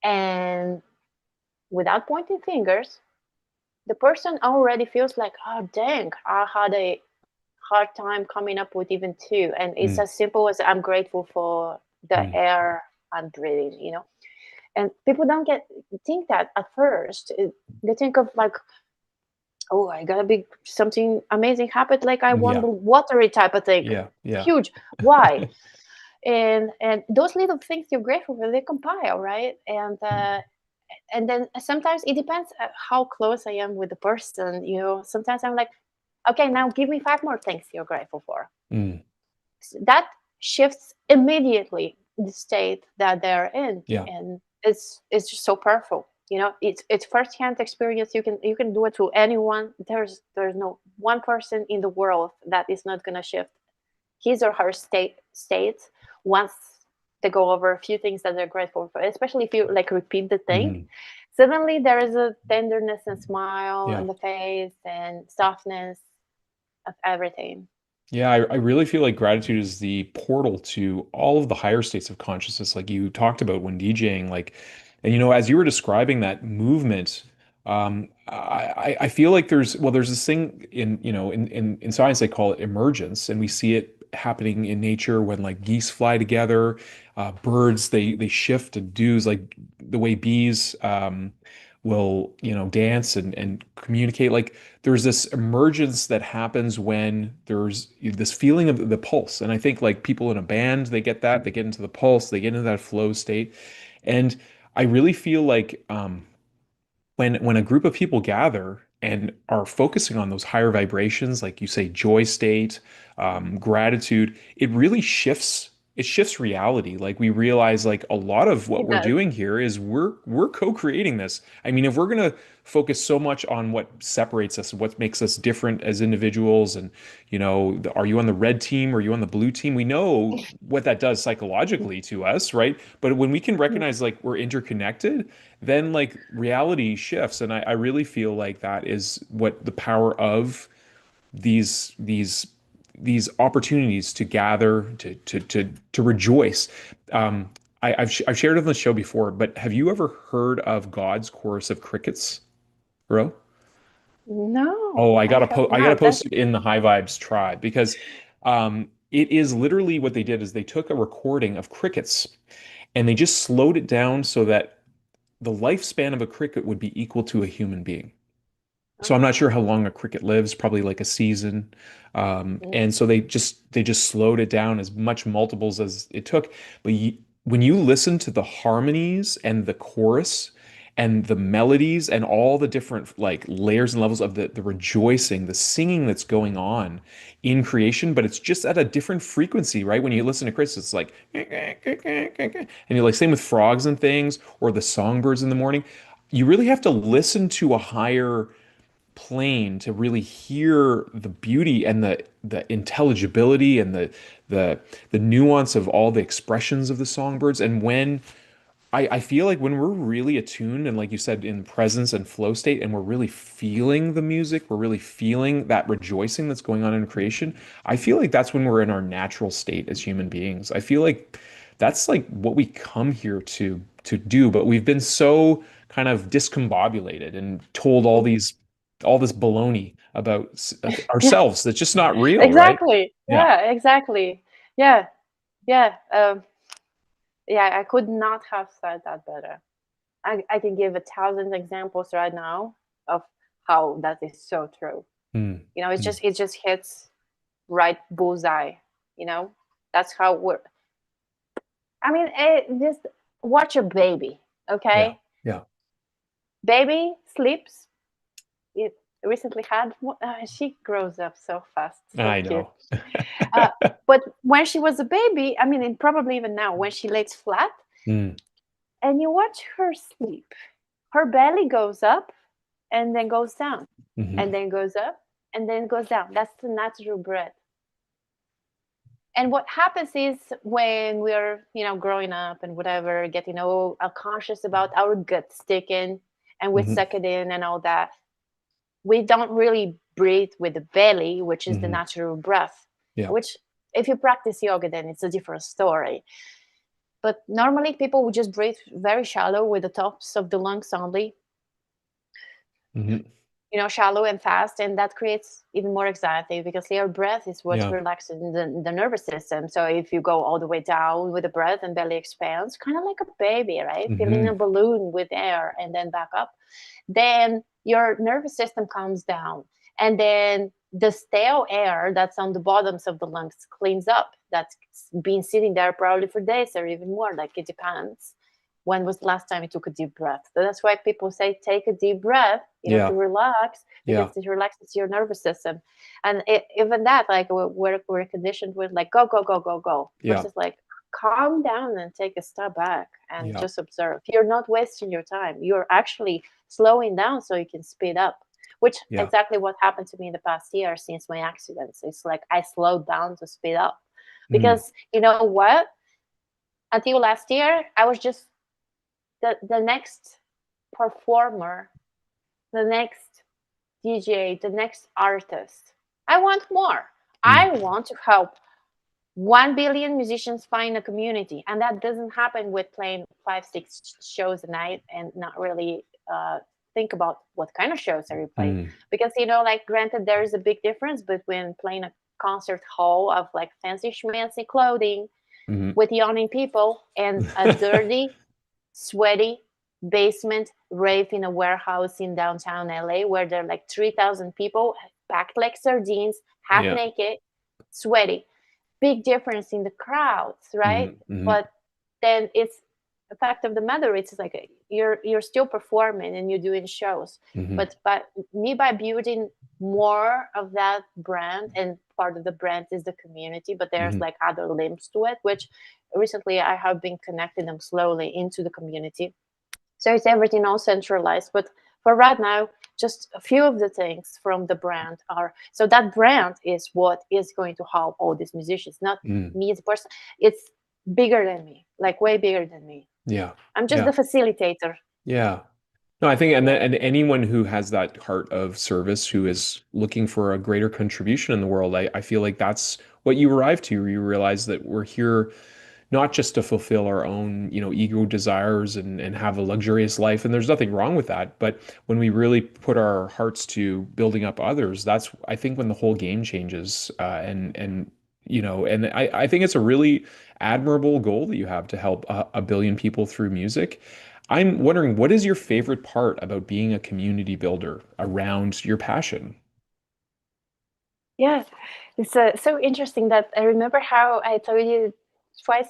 And without pointing fingers, the person already feels like, oh, dang, I had a hard time coming up with even two. And it's Mm. as simple as, I'm grateful for the Mm. air I'm breathing. And people don't think that at first. They think of like, oh, I gotta be something amazing happened, like I won Yeah. the lottery type of thing. Yeah. Yeah. Huge. Why? And those little things you're grateful for, they compile, right? And then sometimes it depends how close I am with the person. Sometimes I'm like, okay, now give me 5 more things you're grateful for. Mm. That shifts immediately the state that they're in. Yeah. And it's just so powerful. It's firsthand experience. You can do it to anyone. There's no one person in the world that is not going to shift his or her state once they go over a few things that they're grateful for, especially if you like repeat the thing. Mm. Suddenly there is a tenderness and smile Yeah. on the face and softness of everything. Yeah, I really feel like gratitude is the portal to all of the higher states of consciousness, like you talked about when DJing. Like, and as you were describing that movement, I feel like there's this thing in science they call it emergence, and we see it happening in nature when like geese fly together, birds they shift and dues like the way bees will dance and communicate. Like there's this emergence that happens when there's this feeling of the pulse. And I think like people in a band, they get that, they get into the pulse, they get into that flow state. And I really feel like when a group of people gather and are focusing on those higher vibrations, like you say, joy state, gratitude, it shifts reality. Like we realize like a lot of what It we're does. doing here is we're co-creating this. I mean, if we're gonna focus so much on what separates us, what makes us different as individuals, and are you on the red team or are you on the blue team? We know what that does psychologically to us, right? But when we can recognize like we're interconnected, then like reality shifts. And I really feel like that is what the power of these opportunities to gather, to rejoice. Um, I've shared it on the show before, but have you ever heard of God's chorus of crickets, Ro? Oh, No, I have I gotta not. post it in the High Vibes tribe because it is literally what they did is they took a recording of crickets and they just slowed it down so that the lifespan of a cricket would be equal to a human being. So I'm not sure how long a cricket lives, probably like a season. Mm. And so they just slowed it down as much multiples as it took. But when you listen to the harmonies and the chorus and the melodies and all the different like layers and levels of the rejoicing, the singing that's going on in creation, but it's just at a different frequency, right? When you listen to Chris, it's like and you're like same with frogs and things or the songbirds in the morning. You really have to listen to a higher plane to really hear the beauty and the intelligibility and the the nuance of all the expressions of the songbirds. And when I feel like when we're really attuned and like you said in presence and flow state and we're really feeling the music, we're really feeling that rejoicing that's going on in creation, I feel like that's when we're in our natural state as human beings. I feel like that's like what we come here to do, but we've been so kind of discombobulated and told Mhm. all this baloney about Yeah, ourselves that's just not real, right? exactly. Yeah. Yeah, exactly. Yeah, yeah. Yeah, I could not have said that better. I can give 1,000 examples right now of how that is so true. Mm, It mm, just hits right bullseye. You know, that's how we're. I mean, just watch a baby. yeah. Okay, Yeah. baby sleeps. It recently had. She grows up so fast, so I cute. know. Uh, but when she was a baby, I mean, and probably even now, when she lays flat Mm, and you watch her sleep, her belly goes up and then goes down, mhm, and then goes up and then goes down. That's the natural breath. And what happens is when we're, growing up and whatever, getting all conscious about our gut sticking and we mhm, suck it in and all that, we don't really breathe with the belly, which is the mhm. natural breath, Yeah. which if you practice yoga, then it's a different story. But normally people would just breathe very shallow with the tops of the lungs only, Mhm. shallow and fast, and that creates even more anxiety because your breath is what Yeah. relaxes the nervous system. So if you go all the way down with the breath and belly expands, kind of like a baby, right? Filling a Mhm. balloon with air and then back up, then your nervous system calms down. And then the stale air that's on the bottoms of the lungs cleans up. That's been sitting there probably for days or even more, like it depends. When was the last time you took a deep breath? So that's why people say take a deep breath, to Yeah. relax, because Yeah. it relaxes your nervous system. And even that, like we're conditioned with like go, go, go, go, go, Yeah. versus like calm down and take a step back and Yeah. just observe. You're not wasting your time. You're actually slowing down so you can speed up, which Yeah. exactly what happened to me in the past year since my accidents. It's like I slowed down to speed up Mm. because you know what? Until last year, I was just the next performer, the next DJ, the next artist. I want more. Mm. I want to help 1 billion musicians find a community. And that doesn't happen with playing 5, 6 shows a night and not really think about what kind of shows are you playing. Mm. Because, like, granted, there is a big difference between playing a concert hall of like fancy schmancy clothing Mhm. with yawning people and a dirty, sweaty basement rave in a warehouse in downtown LA where there are like 3,000 people packed like sardines, half Yeah. naked, sweaty. Big difference in the crowds, right? Mhm. Mhm. But then it's the fact of the matter. It's like you're still performing and you're doing shows, Mhm. but me by building more of that brand, and part of the brand is the community, but there's Mhm. like other limbs to it, which recently I have been connecting them slowly into the community. So it's everything all centralized. But for right now, just a few of the things from the brand are so that brand is what is going to help all these musicians, not Mm. me as a person. It's bigger than me, like way bigger than me. Yeah. I'm just Yeah. the facilitator. Yeah. No, I think, and Yeah. and anyone who has that heart of service, who is looking for a greater contribution in the world, I feel like that's what you arrive to. You realize that we're here not just to fulfill our own, ego desires and have a luxurious life. And there's nothing wrong with that. But when we really put our hearts to building up others, that's, I think, when the whole game changes. And I think it's a really admirable goal that you have to help a billion people through music. I'm wondering, what is your favorite part about being a community builder around your passion? Yeah, it's so interesting that I remember how I told you twice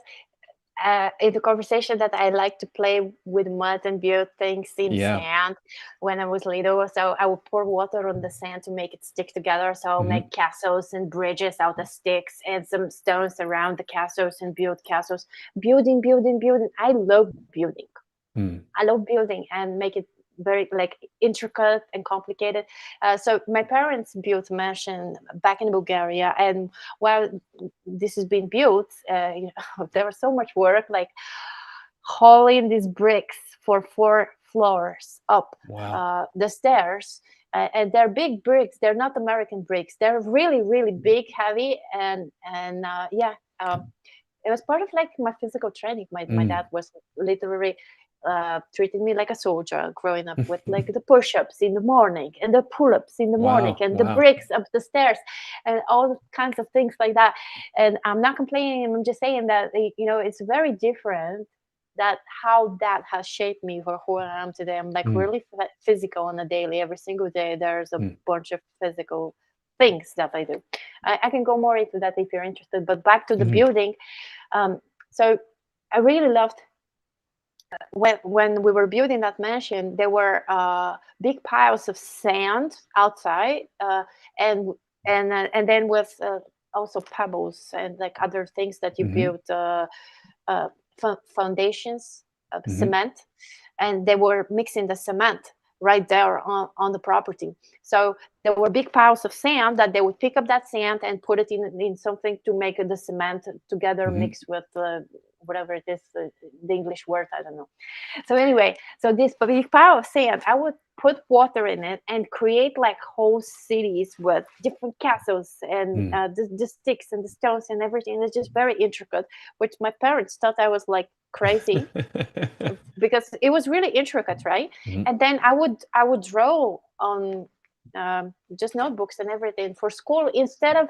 in the conversation that I like to play with mud and build things in Yeah. sand when I was little. So I would pour water on the sand to make it stick together. So I'll Hmm. make castles and bridges out of sticks and some stones around the castles and build castles. Building, building, building. I love building. Hmm. I love building and make it very like intricate and complicated. So my parents built a mansion back in Bulgaria, and while this has been built, there was so much work, like hauling these bricks for 4 floors up Wow. the stairs. And they're big bricks. They're not American bricks. They're really, really big, heavy, and yeah. It was part of like my physical training. My Mm. dad was literally treating me like a soldier growing up with like the push-ups in the morning and the pull-ups in the morning Wow. and the Wow. bricks up the stairs and all kinds of things like that. And I'm not complaining. I'm just saying that it's very different that how that has shaped me for who I am today. I'm like Mm. really physical on a daily. Every single day, there's a Mm. bunch of physical things that I do. I can go more into that if you're interested. But back to the Mhm. building. So I really loved when we were building that mansion. There were big piles of sand outside, and then with also pebbles and like other things that you Mhm. build uh, foundations of Mhm. cement, and they were mixing the cement right there on the property. So there were big piles of sand that they would pick up that sand and put it in something to make the cement together Mhm. mixed with whatever it is, the English word, I don't know. So anyway, so this big pile of sand, I would put water in it and create like whole cities with different castles and Mm. the sticks and the stones and everything. It's just very intricate, which my parents thought I was like crazy because it was really intricate, right? Mhm. And then I would draw on just notebooks and everything for school. Instead of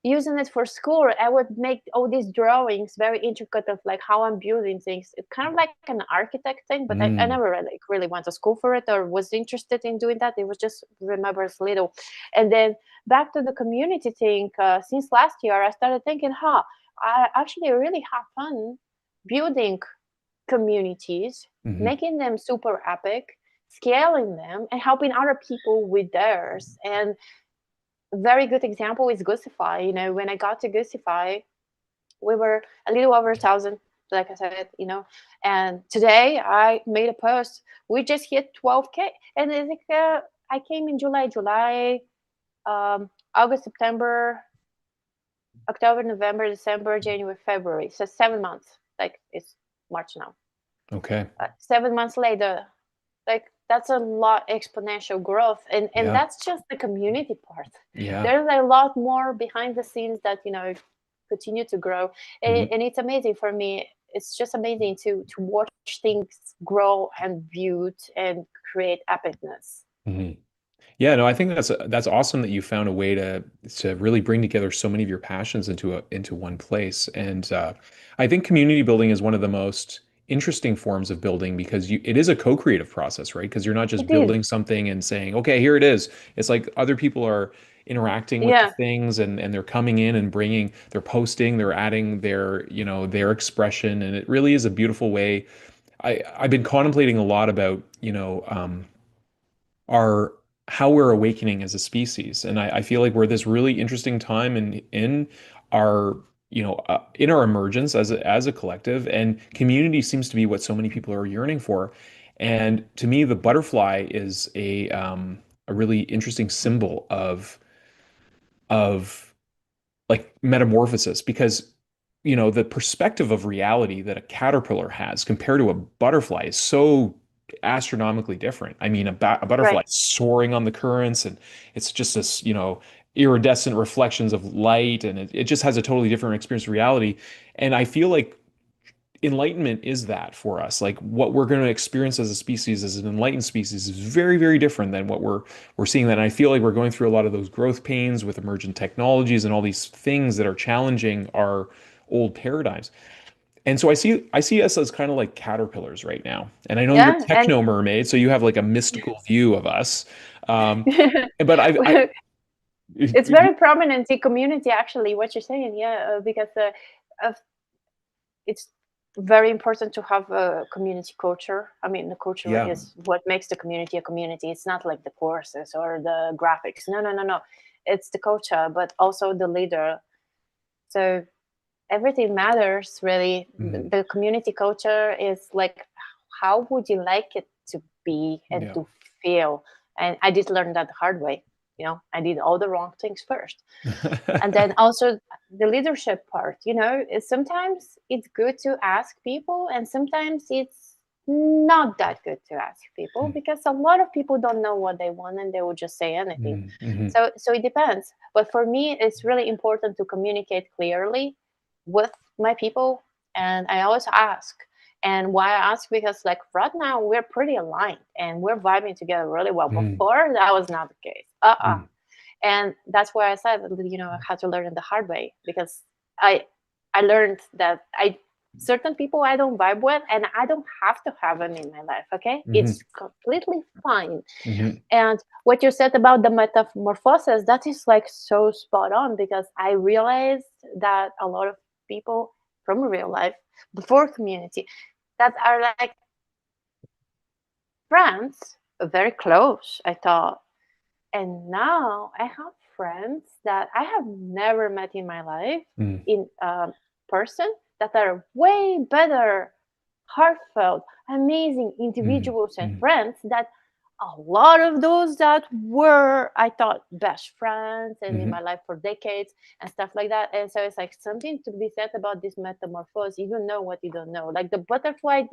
using it for school, I would make all these drawings very intricate of like how I'm building things. It's kind of like an architect thing, but I Mm. never really went to school for it or was interested in doing that. It was just remember as little. And then back to the community thing, since last year I started thinking, I actually really have fun building communities, Mhm. making them super epic, scaling them, and helping other people with theirs. And a very good example is Goosify. When I got to Goosify, we were a little over 1,000, like I said, and today I made a post. We just hit 12K. And it's like, I came in July, August, September, October, November, December, January, February. So 7 months. Like it's March now. Okay. 7 months later, like that's a lot exponential growth, and Yeah. that's just the community part. Yeah. There's a lot more behind the scenes that continue to grow, and, Mhm. and it's amazing for me. It's just amazing to watch things grow and build and create epicness. Mhm. Yeah, no, I think that's awesome that you found a way to really bring together so many of your passions into one place. And I think community building is one of the most interesting forms of building because it is a co-creative process, right? Because you're not just It is. building something and saying, okay, here it is. It's like other people are interacting with the Yeah. things and they're coming in and they're posting, they're adding their expression, and it really is a beautiful way. I've been contemplating a lot about, our how we're awakening as a species. And I feel like we're at this really interesting time in our in our emergence as a collective, and community seems to be what so many people are yearning for. And to me, the butterfly is a really interesting symbol of like metamorphosis because the perspective of reality that a caterpillar has compared to a butterfly is so astronomically different. I mean, a butterfly Right. is soaring on the currents, and it's just this iridescent reflections of light, and it just has a totally different experience of reality. And I feel like enlightenment is that for us. Like what we're going to experience as a species, as an enlightened species, is very, very different than what we're seeing. That, and I feel like we're going through a lot of those growth pains with emergent technologies and all these things that are challenging our old paradigms. And so I see us as kind of like caterpillars right now. And I know you're Yeah, and techno mermaid, so you have like a mystical view of us. Um, but I it's very prominent in community, actually, what you're saying. Yeah, because of it's very important to have a community culture. I mean, the culture yeah. is what makes the community a community. It's not like the courses or the graphics. No, no, no, no. It's the culture, but also the leader. So everything matters, really. Mhm. The community culture is like, how would you like it to be and Yeah. to feel? And I did learn that the hard way. I did all the wrong things first. And then also the leadership part, sometimes it's good to ask people, and sometimes it's not that good to ask people, because a lot of people don't know what they want and they will just say anything. Mhm. Mhm. So it depends, but for me it's really important to communicate clearly with my people. And I always ask. And why I ask, because like right now we're pretty aligned and we're vibing together really well. Mhm. Before that was not the case. Mhm. And that's why I said, I had to learn it the hard way, because I I learned that I certain people I don't vibe with, and I don't have to have them in my life. Okay, Mhm. it's completely fine. Mhm. And what you said about the metamorphosis, that is like so spot on, because I realized that a lot of people from real life before community that are like friends, very close, I thought. And now I have friends that I have never met in my life Mhm. in person, that are way better, heartfelt, amazing Mhm. individuals and Mhm. friends, that a lot of those that were, I thought, best friends and in Mhm. my life for decades and stuff like that. And so it's like something to be said about this metamorphosis. You don't know what you don't know. Like the butterfly,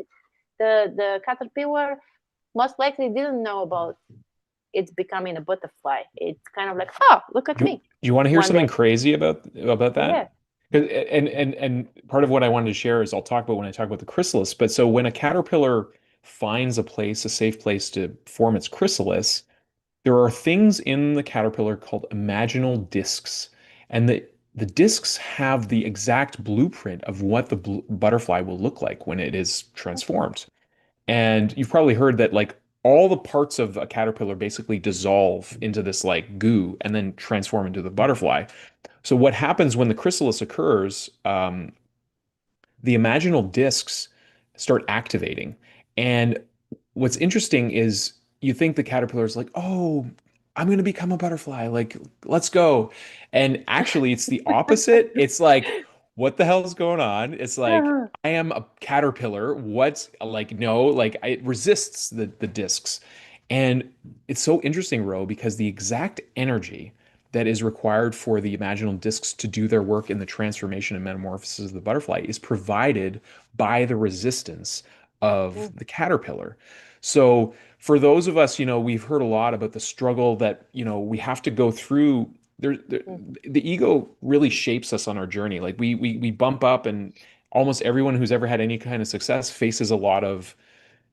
the caterpillar most likely didn't know about it's becoming a butterfly. It's kind of like, oh, look at Do me you want to hear one something day. crazy about that? Yeah. 'Cause- and part of what I wanted to share is I'll talk about when I talk about the chrysalis. But so when a caterpillar finds a place, a safe place to form its chrysalis, there are things in the caterpillar called imaginal discs, and the discs have the exact blueprint of what the butterfly will look like when it is transformed. And you've probably heard that like all the parts of a caterpillar basically dissolve into this like goo and then transform into the butterfly. So what happens when the chrysalis occurs? The imaginal discs start activating. And what's interesting is you think the caterpillar is like, oh, I'm going to become a butterfly. Like, let's go. And actually, it's the opposite. It's like, what the hell is going on? It's like, I am a caterpillar. What's like, no, like it resists the discs. And it's so interesting, Ro, because the exact energy that is required for the imaginal discs to do their work in the transformation and metamorphosis of the butterfly is provided by the resistance of the caterpillar. So for those of us, we've heard a lot about the struggle that, we have to go through. The ego really shapes us on our journey. Like we bump up, and almost everyone who's ever had any kind of success faces a lot of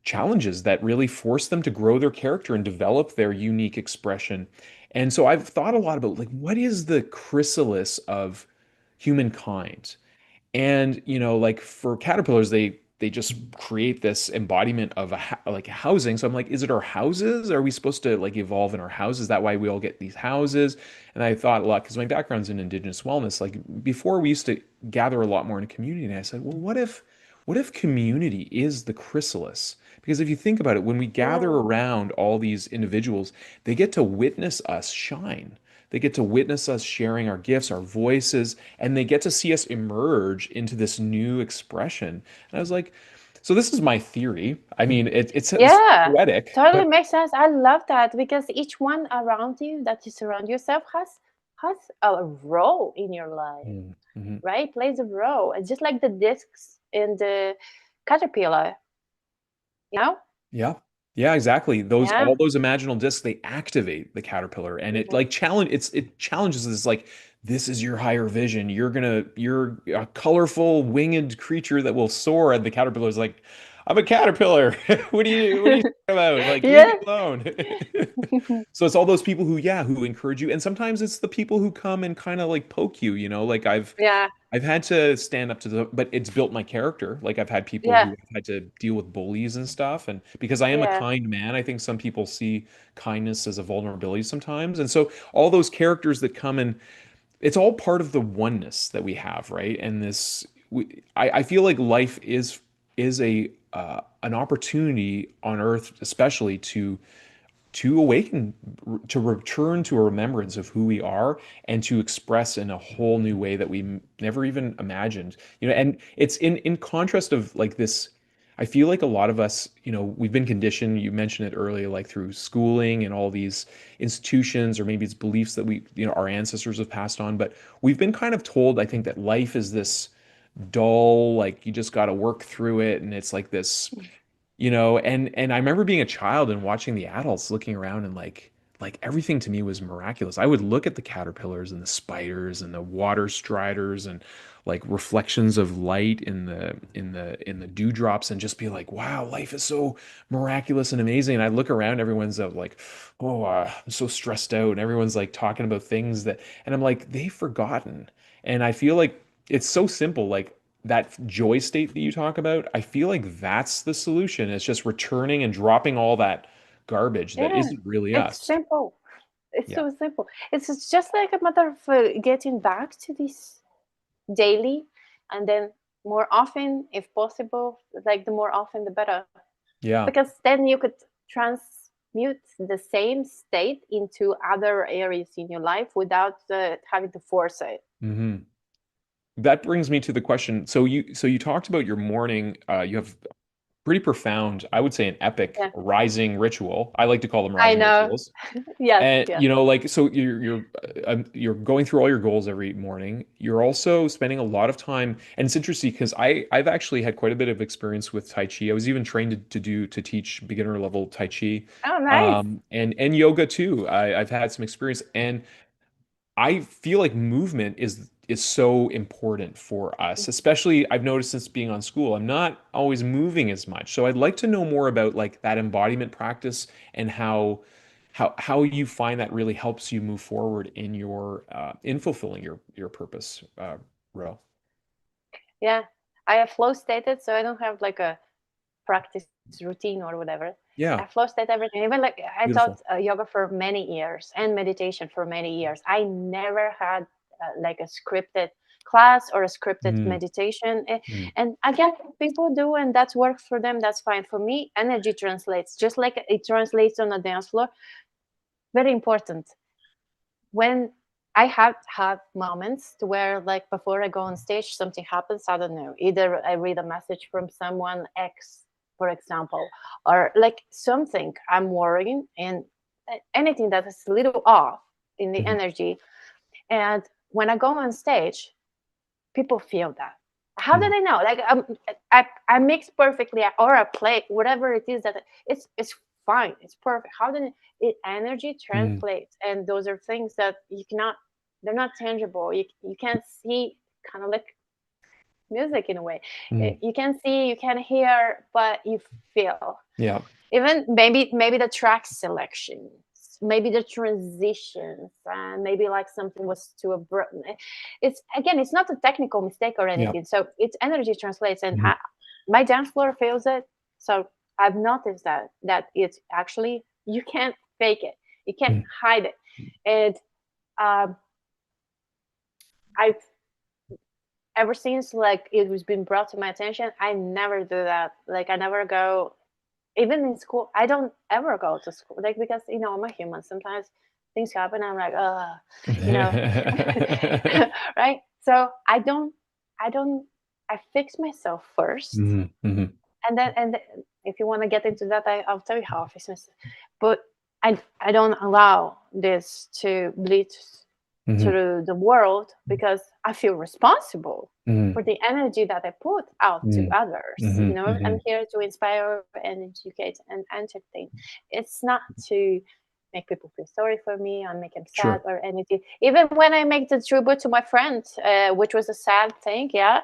challenges that really force them to grow their character and develop their unique expression. And so I've thought a lot about like what is the chrysalis of humankind? And like for caterpillars, they just create this embodiment of like a housing. So I'm like, is it our houses? Are we supposed to like evolve in our houses? Is that why we all get these houses? And I thought a lot because my background's in Indigenous wellness. Like before, we used to gather a lot more in a community. And I said, well, what if community is the chrysalis? Because if you think about it, when we gather Yeah. around all these individuals, they get to witness us shine. They get to witness us sharing our gifts, our voices, and they get to see us emerge into this new expression. And I was like, so this is my theory. I mean, it's Yeah, poetic, totally but makes sense. I love that, because each one around you that you surround yourself has a role in your life, Mhm. right? Plays a role. It's just like the discs in the caterpillar, you know? Yeah. Yeah, exactly. Those Yeah. all those imaginal discs, they activate the caterpillar and it Mhm. like it challenges this like this is your higher vision. You're a colorful winged creature that will soar. And the caterpillar is like, I'm a caterpillar. What are you talking about? Like, leave me Yeah. alone. So it's all those people who, yeah, who encourage you. And sometimes it's the people who come and kind of like poke you, like Yeah. I've had to stand up to but it's built my character. Like I've had people Yeah. who have had to deal with bullies and stuff. And because I am a Yeah. kind man, I think some people see kindness as a vulnerability sometimes. And so all those characters that come and it's all part of the oneness that we have, right? And I feel like life is a an opportunity on earth, especially to awaken, to return to a remembrance of who we are and to express in a whole new way that we never even imagined. And it's in contrast of like this. I feel like a lot of us, we've been conditioned, you mentioned it earlier, like through schooling and all these institutions, or maybe it's beliefs that our ancestors have passed on, but we've been kind of told, I think, that life is this dull, like you just got to work through it. And it's like this, and I remember being a child and watching the adults looking around and like everything to me was miraculous. I would look at the caterpillars and the spiders and the water striders and like reflections of light in the dewdrops and just be like, wow, life is so miraculous and amazing. And I look around, everyone's like, oh, I'm so stressed out, and everyone's like talking about things and I'm like, they've forgotten. And I feel like it's so simple, like that joy state that you talk about. I feel like that's the solution. It's just returning and dropping all that garbage that Yeah. isn't really It's us. simple. It's Yeah. so simple. It's just like a matter of getting back to this daily, and then more often, if possible, like the more often, the better. Yeah. Because then you could transmute the same state into other areas in your life without having to force it. Hmm. That brings me to the question. So you talked about your morning. You have pretty profound, I would say, an epic Yeah, rising ritual. I like to call them I rising know. rituals. Yes, And yes. like so you're going through all your goals every morning. You're also spending a lot of time, and it's interesting because I've actually had quite a bit of experience with Tai Chi. I was even trained to teach beginner level Tai Chi, Oh, nice. and yoga too. I've had some experience, and I feel like movement is so important for us, especially I've noticed since being on school. I'm not always moving as much. So I'd like to know more about like that embodiment practice and how you find that really helps you move forward in your in fulfilling your purpose, Ro. Yeah, I have flow stated, so I don't have like a practice routine or whatever. Yeah, I flow state everything. Even like I taught beautiful. yoga for many years and meditation for many years. I never had like a scripted class or a scripted Mm, meditation. mm, And again, people do, and that's works for them. That's fine. For me, energy translates just like it translates on a dance floor. Very important. When I have had moments to where, like, before I go on stage, something happens. I don't know. Either I read a message from someone X, for example, or like something I'm worrying, and anything that is a little off in the mhm, energy. And when I go on stage, people feel that. How do mhm, they know? Like, I mix perfectly, or I play whatever it is that it's fine. It's perfect. How do it energy mm, translates? And those are things that you cannot. They're not tangible. You can't see. Kind of like music in a way. mm. You can see, you can hear, but you feel. Yeah, Even maybe the track selection, maybe the transitions, and maybe like something was too abrupt. It's again, it's not a technical mistake or yeah. anything, so it's energy translates, and Mhm, my dance floor feels it. So I've noticed that it's actually, you can't fake it, you can't mm, hide it. And um, I've, ever since like it was been brought to my attention, I never do that. Like, I never go. Even in school, I don't ever go to school, like, because I'm a human. Sometimes things happen. I'm like, you know, right? So I don't, I fix myself first, mhm, mhm, and if you want to get into that, I'll tell you how I fix myself. But I don't allow this to bleed mhm, through the world, because I feel responsible mhm, for the energy that I put out to mhm, others. mhm, I'm mhm. here to inspire and educate and entertain. It's not to make people feel sorry for me or make them sad Sure. or anything. Even when I make the tribute to my friend, which was a sad thing, yeah,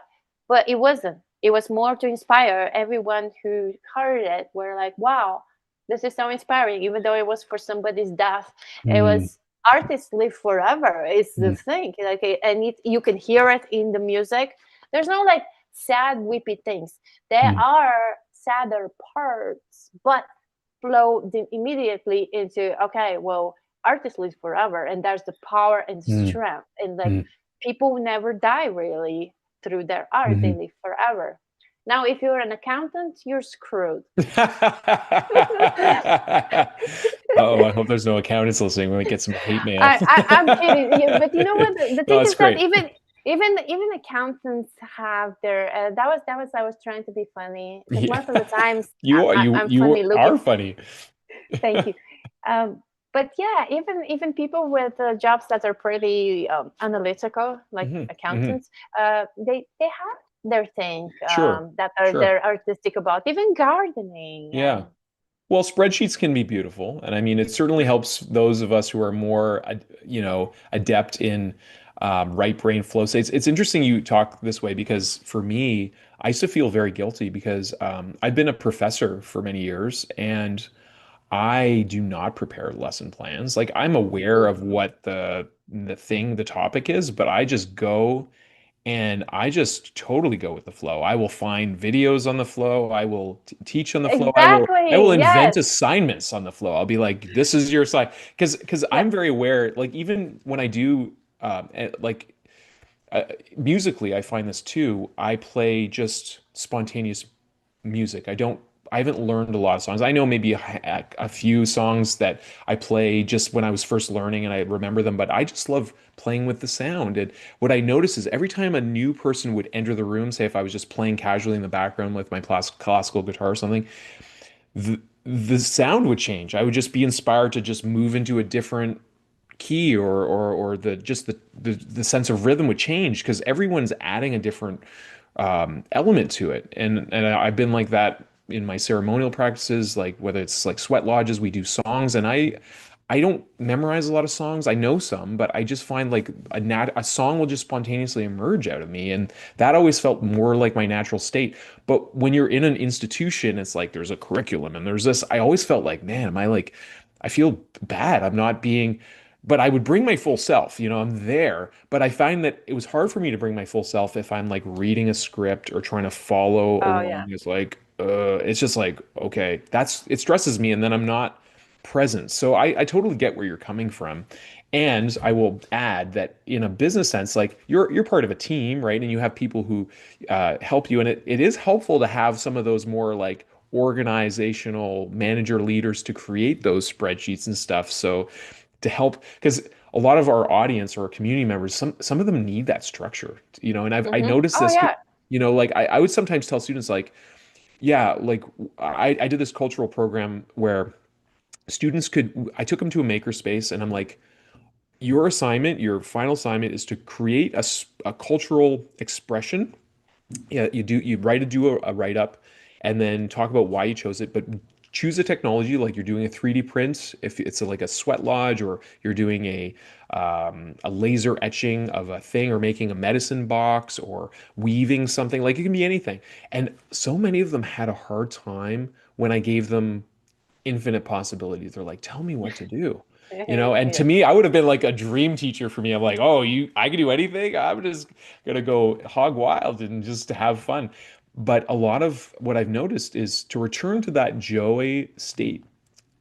but it wasn't. it was more to inspire everyone who heard it. Were like, wow, this is so inspiring. Even though it was for somebody's death, it Mm, was artists live forever. It's the mm, thing. Like, and you can hear it in the music. There's no like sad, weepy things. There mm, are sadder parts, but flow immediately into, okay, well, artists live forever, and there's the power and mm, strength, and like mm, people never die really through their art. They mhm. live forever. Now if you're an accountant, you're screwed. Oh, I hope there's no accountants listening. We might get some hate mail. I'm kidding. Yeah, but you know what? The No, thing it's is that great. even accountants have their. That was I was trying to be funny because Yeah. most of the times You are I'm you funny looking. are funny. Thank you. But yeah, even people with jobs that are pretty analytical, like Hmm. Hmm. accountants, they have their thing Sure. that are Sure. they're artistic about. Even gardening. Yeah. Well, spreadsheets can be beautiful, and I mean, it certainly helps those of us who are more, adept in right brain flow states. It's interesting you talk this way because for me, I used to feel very guilty because I've been a professor for many years, and I do not prepare lesson plans. Like I'm aware of what the topic is, but I just go and I just totally go with the flow. I will find videos on the flow. I will teach on the flow. I will Exactly. invent Yes. assignments on the flow. I'll be like, this is your assignment because Yeah. I'm very aware. Like even when I do like musically, I find this too. I play just spontaneous music. I haven't learned a lot of songs. I know maybe a few songs that I play just when I was first learning and I remember them, but I just love playing with the sound. And what I notice is every time a new person would enter the room, say if I was just playing casually in the background with my classical guitar or something, the sound would change. I would just be inspired to just move into a different key or the sense of rhythm would change because everyone's adding a different element to it. And I've been like that in my ceremonial practices, like whether it's like sweat lodges, we do songs, and I don't memorize a lot of songs. I know some, but I just find like a song will just spontaneously emerge out of me, and that always felt more like my natural state. But when you're in an institution, it's like there's a curriculum and there's this. I always felt like, man, am I like, I feel bad. I'm not being, but I would bring my full self, I'm there. But I find that it was hard for me to bring my full self if I'm like reading a script or trying to follow Oh yeah. along. It's just like, okay, it stresses me and then I'm not present. So I totally get where you're coming from. And I will add that in a business sense, like you're part of a team, right? And you have people who help you. And it is helpful to have some of those more like organizational manager leaders to create those spreadsheets and stuff. So to help, because a lot of our audience or our community members, some of them need that structure, and I noticed Oh this, yeah. like I would sometimes tell students like, yeah, like I did this cultural program where I took them to a makerspace and I'm like, your final assignment is to create a cultural expression. Yeah, you do a write up and then talk about why you chose it, but choose a technology like you're doing a 3D print if it's like a sweat lodge, or you're doing a laser etching of a thing, or making a medicine box, or weaving something. Like it can be anything. And so many of them had a hard time when I gave them infinite possibilities. They're like, tell me what to do. And to Yeah. me, I would have been like a dream teacher for me. I'm like, oh, I can do anything. I'm just gonna go hog wild and just have fun. But a lot of what I've noticed is to return to that joy state,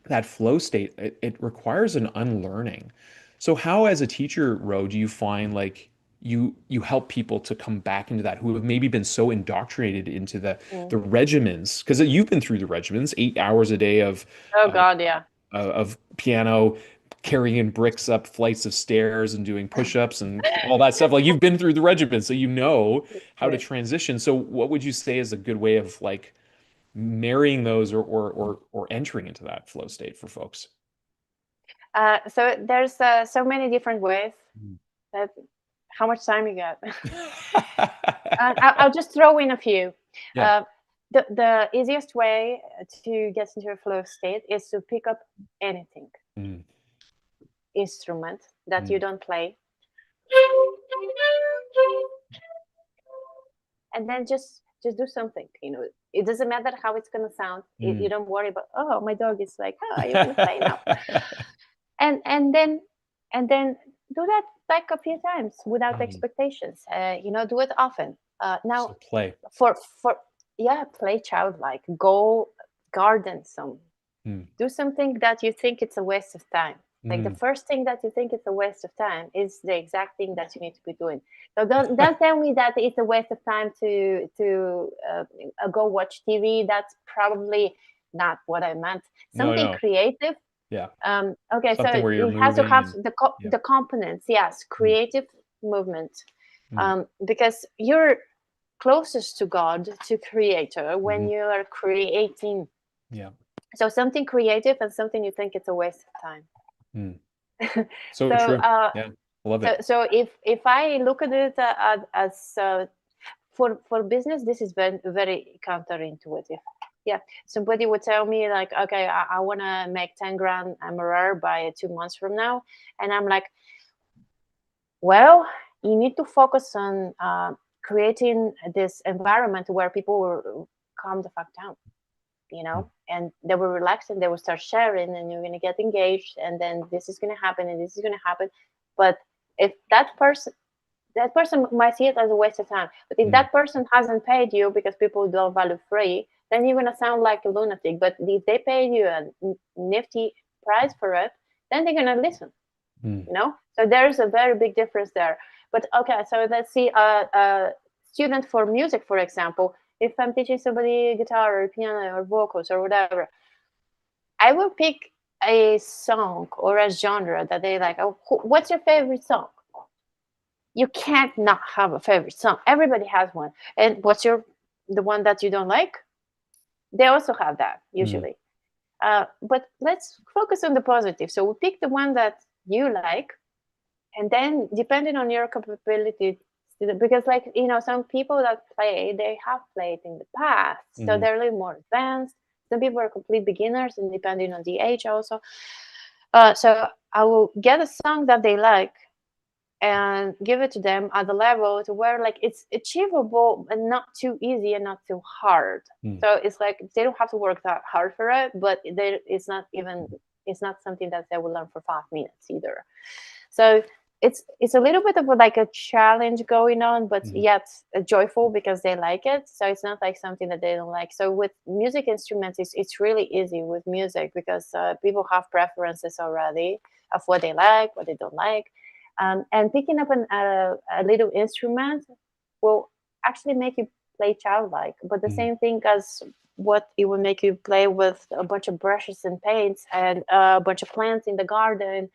that flow state, it requires an unlearning. So how, as a teacher, Ro, do you find like you help people to come back into that, who have maybe been so indoctrinated into the Mm. regimens? Because you've been through the regimens, 8 hours a day Oh uh, God, yeah. of piano, carrying bricks up flights of stairs and doing push-ups and all that stuff. Like you've been through the regimen, so you know how to Yeah. transition. So what would you say is a good way of like marrying those or entering into that flow state for folks? So there's so many different ways. That how much time you got? I'll just throw in a few. Yeah. Uh, the easiest way to get into a flow state is to pick up anything Mm, instrument that you mm, don't play, and then just just do something. It doesn't matter how it's going to sound. You don't worry about, oh, my dog is like, oh, you're going to play now. and then do that like a few times without expectations. Do it often. Now So play. for play childlike. Go garden some. Do something that you think it's a waste of time. Like the first thing that you think it's a waste of time is the exact thing that you need to be doing. So don't tell me that it's a waste of time to go watch TV. That's probably not what I meant. Something creative. Yeah. Okay. Something So where you're it has to have moving the components. Yes, creative movement. Because you're closest to God, to Creator, when you are creating. Yeah. So something creative and something you think it's a waste of time. So true. Yeah, I love it. So if I look at it as for business, this is very, very counterintuitive. Yeah, somebody would tell me like, okay, I want to make 10 grand MRR by 2 months from now, and I'm like, well, you need to focus on creating this environment where people will calm the fuck down. And they will relax and they will start sharing, and you're going to get engaged, and then this is going to happen and this is going to happen. But if that person might see it as a waste of time, but if that person hasn't paid you because people don't value free, then you're going to sound like a lunatic. But if they pay you a nifty price for it, then they're going to listen. So there's a very big difference there. But okay, so let's see a student for music, for example. If I'm teaching somebody guitar or piano or vocals or whatever, I will pick a song or a genre that they like. Oh, what's your favorite song? You can't not have a favorite song. Everybody has one. And what's the one that you don't like? They also have that usually. But let's focus on the positive. So we pick the one that you like, and then depending on your capability, because some people that play, they have played in the past, so they're a little more advanced. Some people are complete beginners, and depending on the age also. So I will get a song that they like and give it to them at the level to where like it's achievable and not too easy and not too hard. So it's like they don't have to work that hard for it, but it's not something that they will learn for 5 minutes either. So it's a little bit of a challenge going on, but yet joyful because they like it. So it's not like something that they don't like. So with music instruments, it's really easy with music because people have preferences already of what they like, what they don't like. And picking up a little instrument will actually make you play childlike, but the same thing as what it will make you play with a bunch of brushes and paints and a bunch of plants in the garden.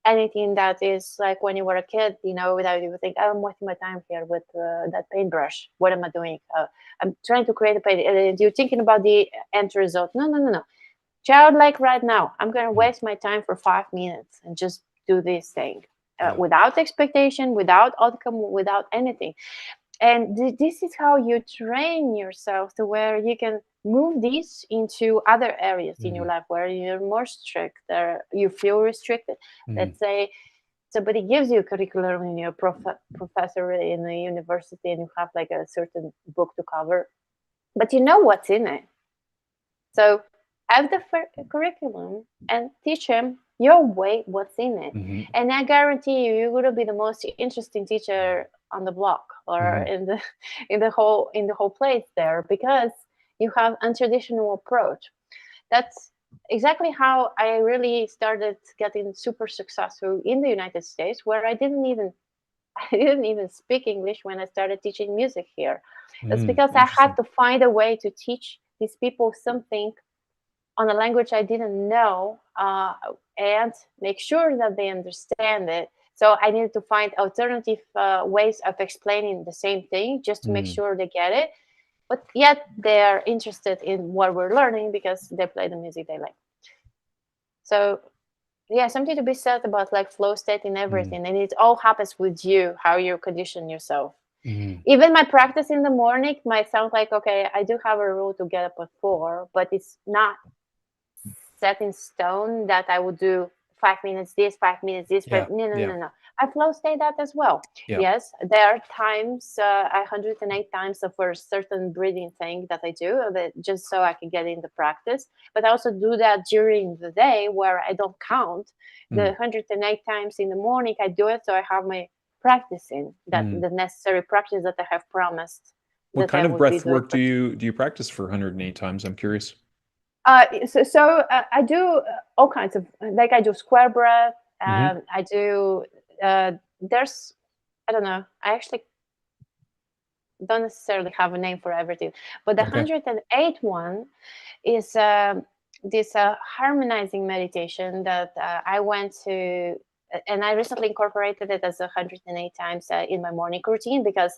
Anything that is like when you were a kid, without you think, oh, I'm wasting my time here with that paintbrush. What am I doing? I'm trying to create a paint. And you're thinking about the end result. No. Childlike right now. I'm going to waste my time for 5 minutes and just do this thing without expectation, without outcome, without anything. And this is how you train yourself to where you can move these into other areas in your life where you're more strict, or you feel restricted. Let's say somebody gives you a curriculum and you're a professor in the university and you have like a certain book to cover, but you know what's in it. So have the curriculum and teach them your way what's in it. And I guarantee you're going to be the most interesting teacher on the block or in the whole place there, because you have untraditional approach. That's exactly how I really started getting super successful in the United States, where I didn't even speak English when I started teaching music here. That's because I had to find a way to teach these people something on a language I didn't know, and make sure that they understand it. So I needed to find alternative ways of explaining the same thing just to make sure they get it. But yet they're interested in what we're learning because they play the music they like. So yeah, something to be said about like flow state in everything. And it all happens with you, how you condition yourself. Even my practice in the morning might sound like, okay, I do have a rule to get up at 4, but it's not set in stone that I would do 5 minutes this, 5 minutes this. Yeah. No, no, Yeah. no, no. I flow state that as well. Yeah. Yes, there are times, 108 times for a certain breathing thing that I do, that just so I can get in the practice. But I also do that during the day where I don't count. The 108 times in the morning, I do it so I have my practicing, that the necessary practice that I have promised. What That kind I of would be breath doing work do you practice for 108 times? I'm curious. I do all kinds of, like I do square breath. I do, there's, I don't know, I actually don't necessarily have a name for everything, but the Okay. 108 one is this harmonizing meditation that I went to, and I recently incorporated it as 108 times in my morning routine, because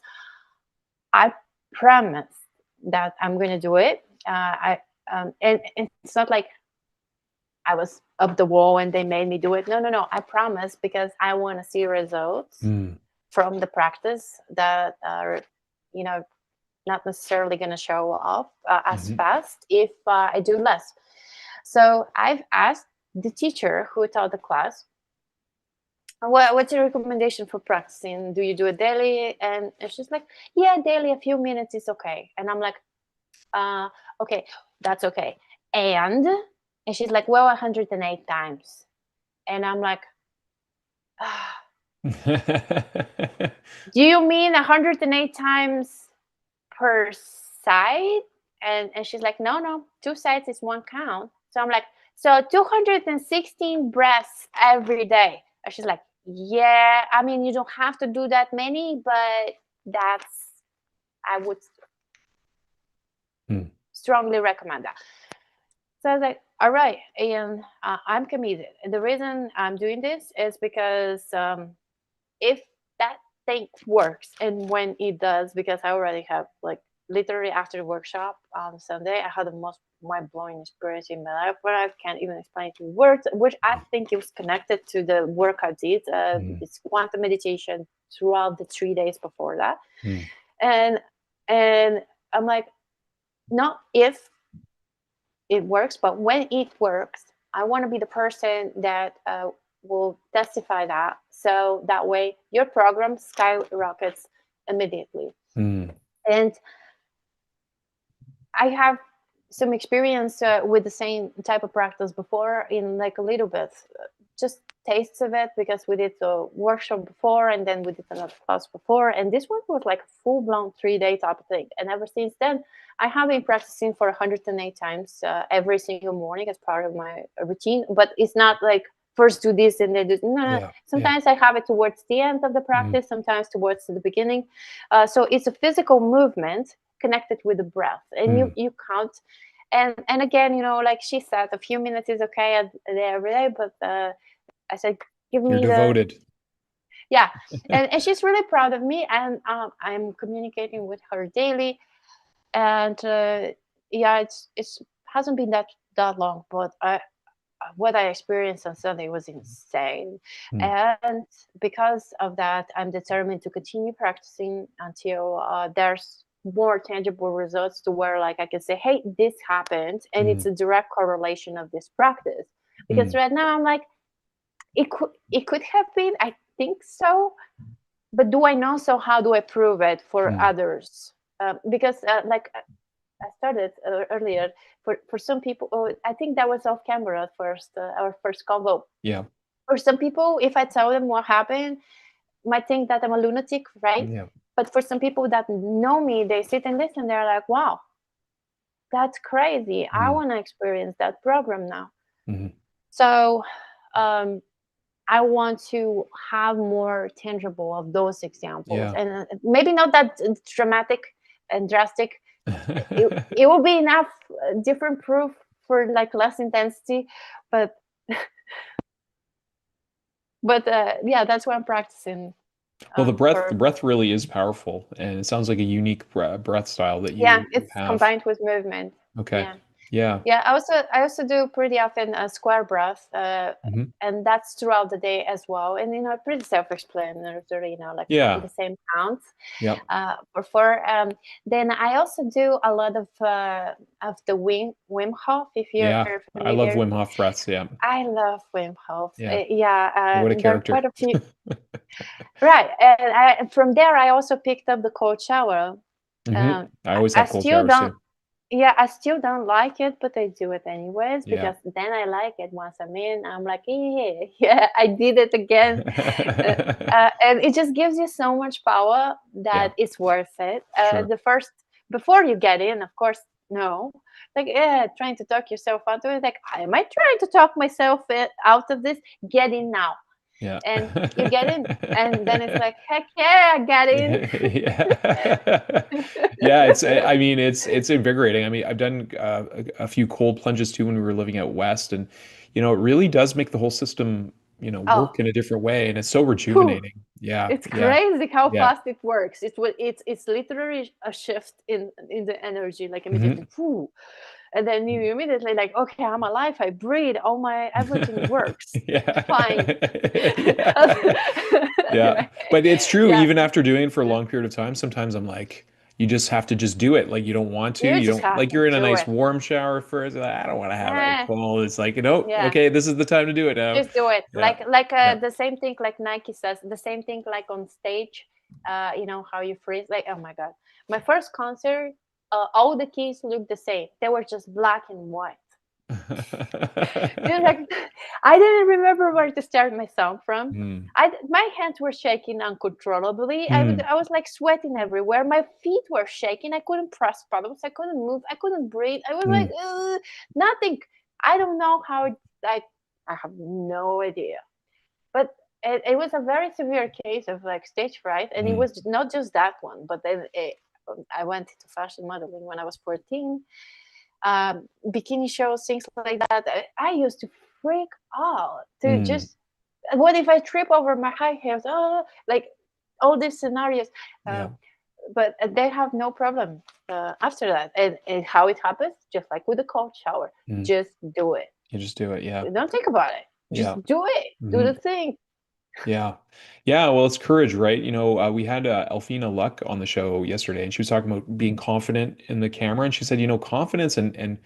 I promised that I'm going to do it. And it's not like I was up the wall and they made me do it. No, no, no. I promise, because I want to see results from the practice that are, not necessarily going to show off as fast if I do less. So I've asked the teacher who taught the class, what's your recommendation for practicing? Do you do it daily? And she's like, yeah, daily, a few minutes is okay. And I'm like, okay, that's okay. And she's like, well, 108 times. And I'm like, do you mean 108 times per side? And she's like, no, 2 sides is 1 count. So I'm like, so 216 breaths every day. And she's like, yeah, I mean, you don't have to do that many, but I would strongly recommend that. So I was like, all right, and I'm committed. And the reason I'm doing this is because if that thing works, and when it does, because I already have, like, literally after the workshop on Sunday, I had the most mind-blowing experience in my life, where I can't even explain it in words, which I think it was connected to the work I did, this quantum meditation throughout the 3 days before that. And I'm like, not if it works, but when it works, I want to be the person that will testify that, so that way your program skyrockets immediately. And I have some experience with the same type of practice before, in like a little bit, just tastes of it, because we did a workshop before, and then we did another class before, and this one was like a full-blown 3-day type of thing. And ever since then, I have been practicing for 108 times every single morning as part of my routine. But it's not like first do this and then do no. Sometimes I have it towards the end of the practice, sometimes towards the beginning. So it's a physical movement connected with the breath, and you count. And again, like she said, a few minutes is okay every day, but I said, give me You're devoted. Yeah. And she's really proud of me, and I'm communicating with her daily. And it's hasn't been that long, but what I experienced on Sunday was insane. And because of that, I'm determined to continue practicing until there's more tangible results, to where, like, I can say, hey, this happened, and it's a direct correlation of this practice. Because right now I'm like, it could have been, I think so, but do I know? So how do I prove it for others? Because like I started earlier, for some people, I think that was off camera at first, our first convo. Yeah. For some people, if I tell them what happened, might think that I'm a lunatic, right? Yeah. But for some people that know me, they sit and listen. They're like, wow, that's crazy. I want to experience that program now. So I want to have more tangible of those examples. And maybe not that dramatic and drastic. It will be enough different proof for like less intensity, but yeah, that's what I'm practicing. Well, the breath really is powerful, and it sounds like a unique breath style that you it's have. combined with movement. Okay. Yeah. Yeah. Yeah, I also do pretty often a square breath, Hmm. and that's throughout the day as well. And pretty self-explanatory, like Yeah. the same counts Yeah. for four. Then I also do a lot of the Wim Hof. If you're Yeah. I love familiar, Wim Hof breaths. Yeah. I love Wim Hof. Yeah. Yeah, What a there are quite character. a few. Right, and from there I also picked up the cold shower. Hmm. I always I have cold still showers don't. too. Yeah, I still don't like it, but I do it anyways Yeah. because then I like it. Once I'm in, I'm like, yeah, yeah, I did it again, and it just gives you so much power Yeah, that it's worth it. sure. The first before you get in, of course, no, like yeah, trying to talk yourself out of it. Like, am I trying to talk myself out of this? Get in now, Yeah. and you get in, and then it's like, heck yeah, I got in. Yeah. Yeah, I mean it's invigorating. I mean, I've done a few cold plunges too when we were living out west, and it really does make the whole system, Oh, work in a different way, and it's so phew. rejuvenating. Yeah. It's Yeah. crazy how Yeah. fast it works. It's literally a shift in the energy, like Hmm. immediately, whoo, and then you immediately like, okay, I'm alive. I breathe. All my everything works fine. Yeah. Yeah. Yeah. But it's true, Yeah, even after doing it for a long period of time, sometimes I'm like, you just have to just do it. Like you don't want to, you you just don't have like to you're in a do nice it. warm shower first. Like, I don't want to have it Eh, cold. It's like, yeah, okay, this is the time to do it now. just do it. Yeah. Like Yeah. the same thing, like Nike says, the same thing like on stage. How you freeze. Like, oh my god, my first concert, all the keys looked the same. They were just black and white. Like, I didn't remember where to start my song from. Hmm. My hands were shaking uncontrollably. Hmm. I was like sweating everywhere. My feet were shaking. I couldn't press buttons. I couldn't move. I couldn't breathe. I was like, Hmm. nothing. I don't know how. I have no idea. But it was a very severe case of like stage fright, and it Hmm. was not just that one. But then I went into fashion modeling when I was 14, bikini shows, things like that. I used to freak out to Hmm. just, what if I trip over my high heels? Oh, like all these scenarios. Uh, Yeah. but they have no problem after that. And how it happens, just like with the cold shower, Hmm. just do it. You just do it. Yeah. Don't think about it. Just Yeah. do it. Do Hmm. the thing. Yeah. Yeah. Well, it's courage, right? We had Elfina Luck on the show yesterday, and she was talking about being confident in the camera. And she said, confidence and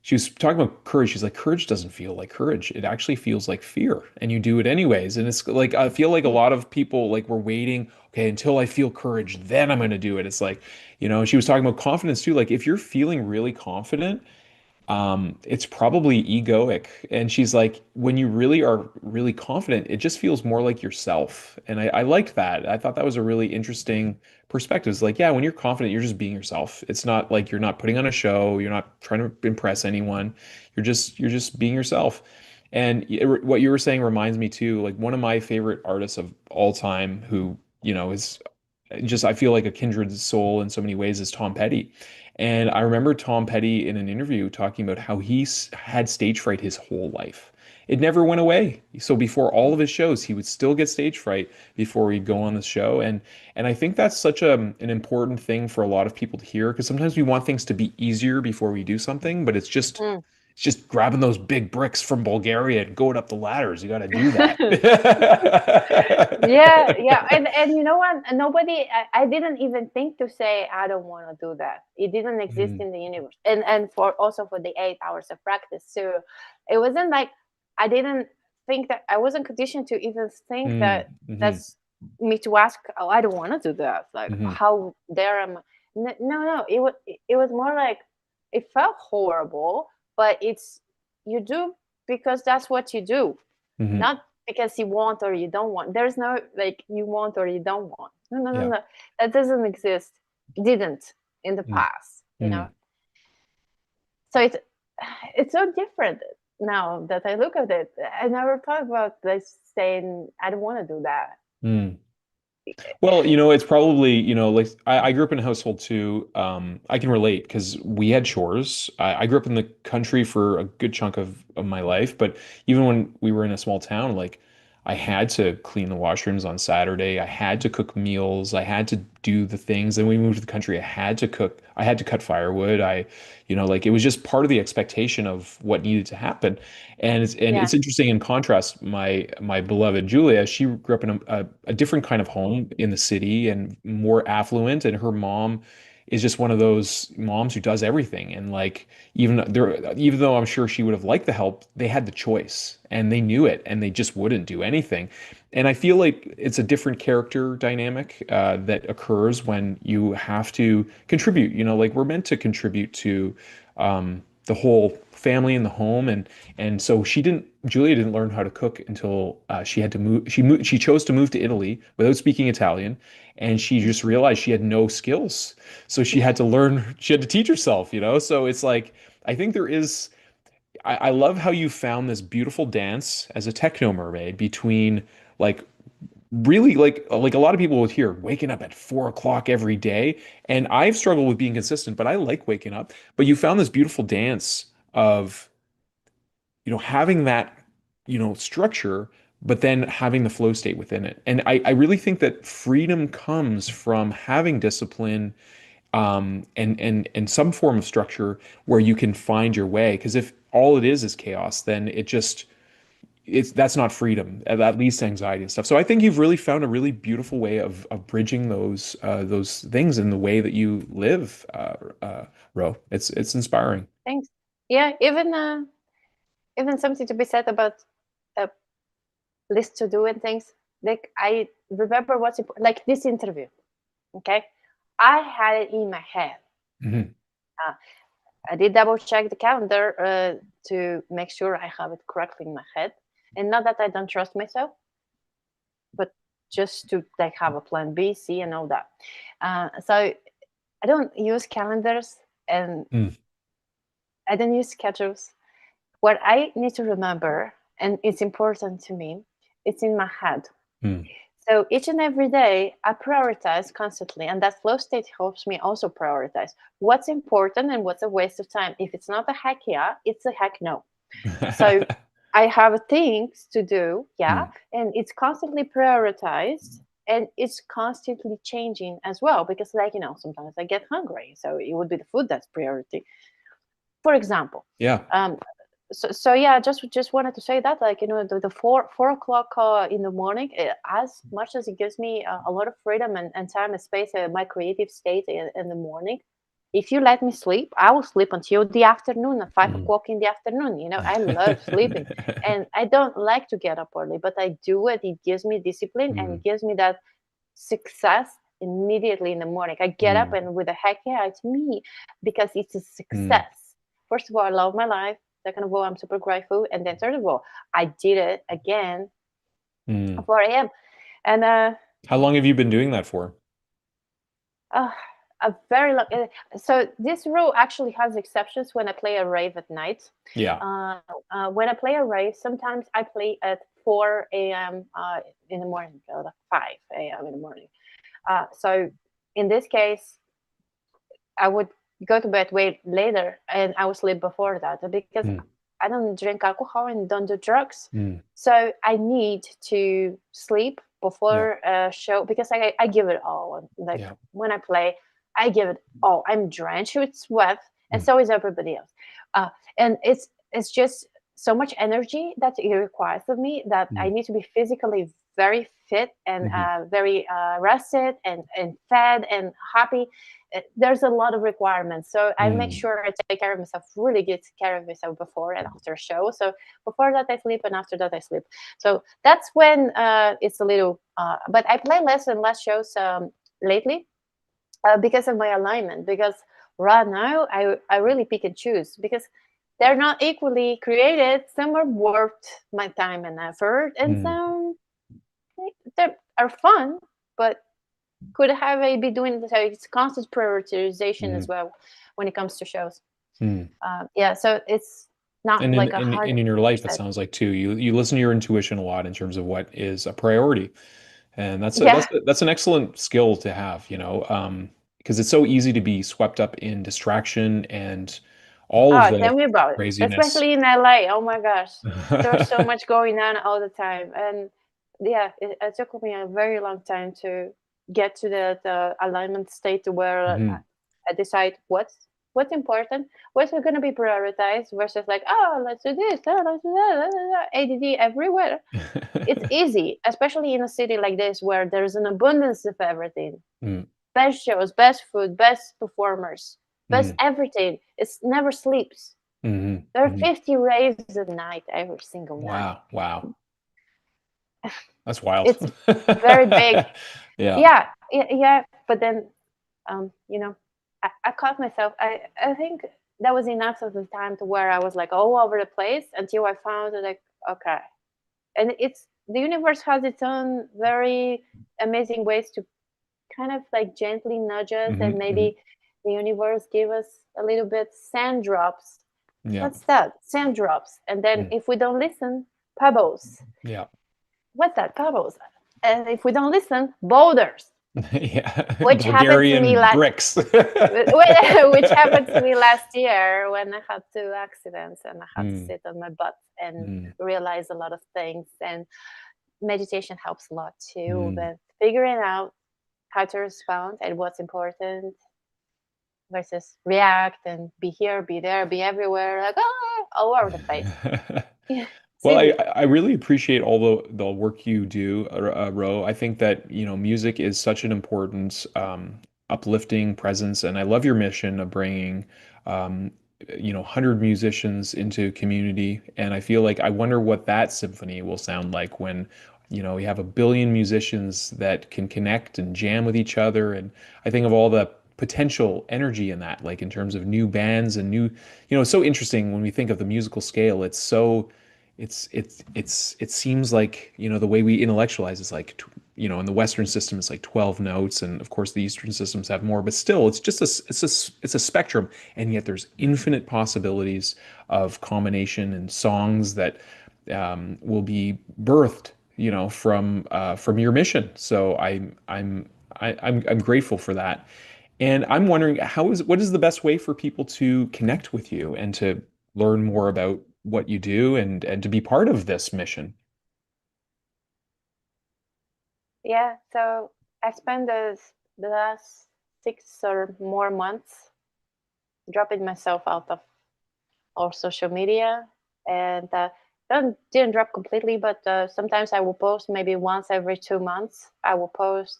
she was talking about courage. She's like, courage doesn't feel like courage. It actually feels like fear, and you do it anyways. And it's like, I feel like a lot of people like we're waiting, okay, until I feel courage, then I'm going to do it. It's like, she was talking about confidence too. Like if you're feeling really confident, it's probably egoic. And she's like, when you really are really confident, it just feels more like yourself. And I liked that. I thought that was a really interesting perspective. It's like, yeah, when you're confident, you're just being yourself. It's not like you're not putting on a show, you're not trying to impress anyone. You're just being yourself. And what you were saying reminds me too, like one of my favorite artists of all time who, is just I feel like a kindred soul in so many ways is Tom Petty. And I remember Tom Petty in an interview talking about how had stage fright his whole life. It never went away. So before all of his shows, he would still get stage fright before he'd go on the show. And I think that's such an important thing for a lot of people to hear because sometimes we want things to be easier before we do something, but Mm. it's just grabbing those big bricks from Bulgaria and going up the ladders. You got to do Yeah, yeah, that. and you know what? Nobody. I didn't even think to say I don't want to do that. It didn't exist Mm, in the universe, and for also for the 8 hours of practice. So it wasn't like I didn't think that I wasn't conditioned to even think mm, that mhm, that's me to ask. Oh, I don't want to do that. Like mhm, how dare am? No. It was more like it felt horrible, but you do because that's what you do, mhm. not because you want or you don't want. There's no like you want or you don't want. No, Yeah. no. That doesn't exist. Didn't in the Mm, past. mm, So it's so different now that I look at it. I never thought about like saying I don't want to do that. mm. Well, it's probably, like I grew up in a household too. I can relate because we had chores. I grew up in the country for a good chunk of my life, but even when we were in a small town, like I had to clean the washrooms on Saturday. I had to cook meals. I had to do the things. Then we moved to the country. I had to cook. I had to cut firewood. Like it was just part of the expectation of what needed to happen. And Yeah. it's interesting in contrast, my beloved Julia, she grew up in a different kind of home in the city and more affluent, and her mom is just one of those moms who does everything. And like even though I'm sure she would have liked the help, they had the choice and they knew it and they just wouldn't do anything. And I feel like it's a different character dynamic that occurs when you have to contribute. Like we're meant to contribute to the whole family in the home, and so Julia didn't learn how to cook until she had to move. She chose to move to Italy without speaking Italian, and she just realized she had no skills. So she had to learn. She had to teach herself. So it's like I think there is. I love how you found this beautiful dance as a techno mermaid between like really like a lot of people would hear waking up at 4 o'clock every day, and I've struggled with being consistent, but I like waking up. But you found this beautiful dance of having that structure, but then having the flow state within it. And I really think that freedom comes from having discipline, and some form of structure where you can find your way. Because if all it is chaos, then that's not freedom. That leads to anxiety and stuff. So I think you've really found a really beautiful way of bridging those things in the way that you live, Ro. It's inspiring. Thanks. Yeah, even something to be said about a list to do and things. Like I remember what's important, like this interview. Okay, I had it in my head. Mhm. I did double check the calendar to make sure I have it correctly in my head, and not that I don't trust myself, but just to like have a plan B, C, and all that. So I don't use calendars and Mm. I don't use schedules. What I need to remember, and it's important to me, it's in my head. Mm. So each and every day, I prioritize constantly, and that flow state helps me also prioritize what's important and what's a waste of time. If it's not a heck yeah, it's a heck no. So I have things to do, yeah, Mm. and it's constantly prioritized and it's constantly changing as well because, like, sometimes I get hungry, so it would be the food that's priority, for example. Yeah. So yeah, just wanted to say that, like, the 4 o'clock in the morning, as much as it gives me a lot of freedom and time and space, my creative state in the morning. If you let me sleep, I will sleep until the afternoon at 5 Mm. o'clock in the afternoon. I love sleeping, and I don't like to get up early, but I do it. It gives me discipline and Mm. it gives me that success immediately in the morning. I get up Mm. and with a heck yeah, it's me, because it's a Mm. success. First of all, I love my life. Second of all, I'm super grateful. And then third of all, I did it again Mm. at 4 a.m. And How long have you been doing that for? uh, a very long. So this rule actually has exceptions when I play a rave at night. Yeah. When I play a rave, sometimes I play at 4 a.m. In the morning, like 5 a.m. in the morning. So in this case, I would go to bed way later and I would sleep before that because Mm. I don't drink alcohol and don't do drugs. Mm. So I need to sleep Yeah. before a show because I give it all. Like Yeah. when I play, I give it all. I'm drenched with sweat, and Mm. so is everybody else. Uh, and it's just so much energy that it requires of me that I Mm. need to be physically very fit and Mhm. very rested and fed and happy. There's a lot of requirements, so I make Mm. sure I take care of myself, really get care of myself before and after a show. So before that I sleep, and after that I sleep. So that's when it's a little but I play less and less shows lately because of my alignment, because right now I really pick and choose because they're not equally created. Some are worth my time and effort, and Mm. some they are fun, but could have I be doing this? It's constant prioritization as Mm. well when it comes to shows. Mm. Yeah, so it's not And in, like a in hard in your life, it set. sounds like too, you listen to your intuition a lot in terms of what is a priority, and Yeah. that's an excellent skill to have, because it's so easy to be swept up in distraction and all of Oh, the tell me about it. craziness. Especially in LA. Oh my gosh, there's so much going on all the time, and yeah, it took me a very long time to get to the alignment state where Hmm. I decide what's important, what's going to be prioritized versus like, oh, let's do this, oh, let's do that, ADD everywhere. It's easy, especially in a city like this where there's an abundance of everything. Mm, Best shows, best food, best performers, best mm, everything. It's never sleeps. mhm, There are mhm. 50 raves at night every single night. Wow, wow. That's wild. It's very big. Yeah. Yeah. But then, you know, I caught myself. I think that was enough of the time to where I was like all over the place until I found that, like, okay. And it's the universe has its own very amazing ways to kind of like gently nudge us, Hmm. and Hmm. maybe the universe give us a little bit sand drops. Yeah. What's that? Sand drops. And then Mm, if we don't listen, pebbles. yeah. What's that? Pebbles. And if we don't listen, boulders. Yeah. Which happened to me Bulgarian last bricks. which happened to me last year when I had two accidents and I had to Mm, sit on my butt and mm, realize a lot of things. And meditation helps a lot too, mm. but figuring out how to respond and what's important versus react and be here, be there, be everywhere, like all over the place. Yeah, it's Well, I easy. I really appreciate all the work you do, Ro. I think that, music is such an important uplifting presence, and I love your mission of bringing 100 musicians into community. And I feel like I wonder what that symphony will sound like when, we have a billion musicians that can connect and jam with each other. And I think of all the potential energy in that, like in terms of new bands and new, it's so interesting when we think of the musical scale. It's so it seems like, the way we intellectualize is like, in the Western system it's like 12 notes, and of course the Eastern systems have more, but still it's just it's a spectrum, and yet there's infinite possibilities of combination and songs that will be birthed, from your mission. So I'm grateful for that. And I'm wondering, what is the best way for people to connect with you and to learn more about what you do, and to be part of this mission? Yeah, so I spent the last 6 or more months dropping myself out of all social media, and didn't drop completely, but sometimes I will post maybe once every 2 months. I will post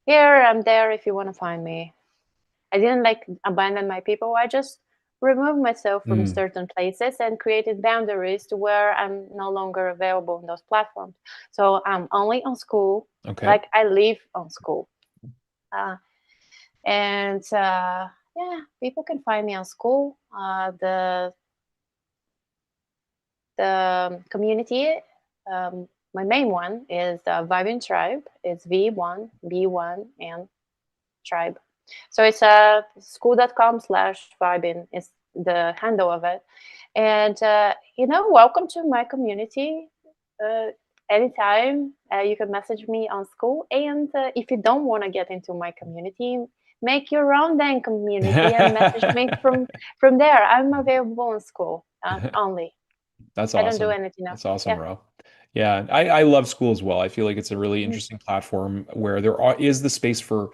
here, I'm there if you want to find me. I didn't like abandon my people. I just removed myself from Mm, certain places and created boundaries to where I'm no longer available on those platforms. So I'm only on school, okay. like I live on school. Uh, and yeah, people can find me on school. The community, my main one is the V1B1N Tribe. It's V1B1N Tribe. So it's a school.com/vibin is the handle of it. And, welcome to my community. Uh, Anytime you can message me on school. And if you don't want to get into my community, make your own dang community and message me from there. I'm available in school only. That's I don't do awesome. anything else. That's awesome, Yeah. Ro. Yeah, I love school as well. I feel like it's a really interesting platform where is the space for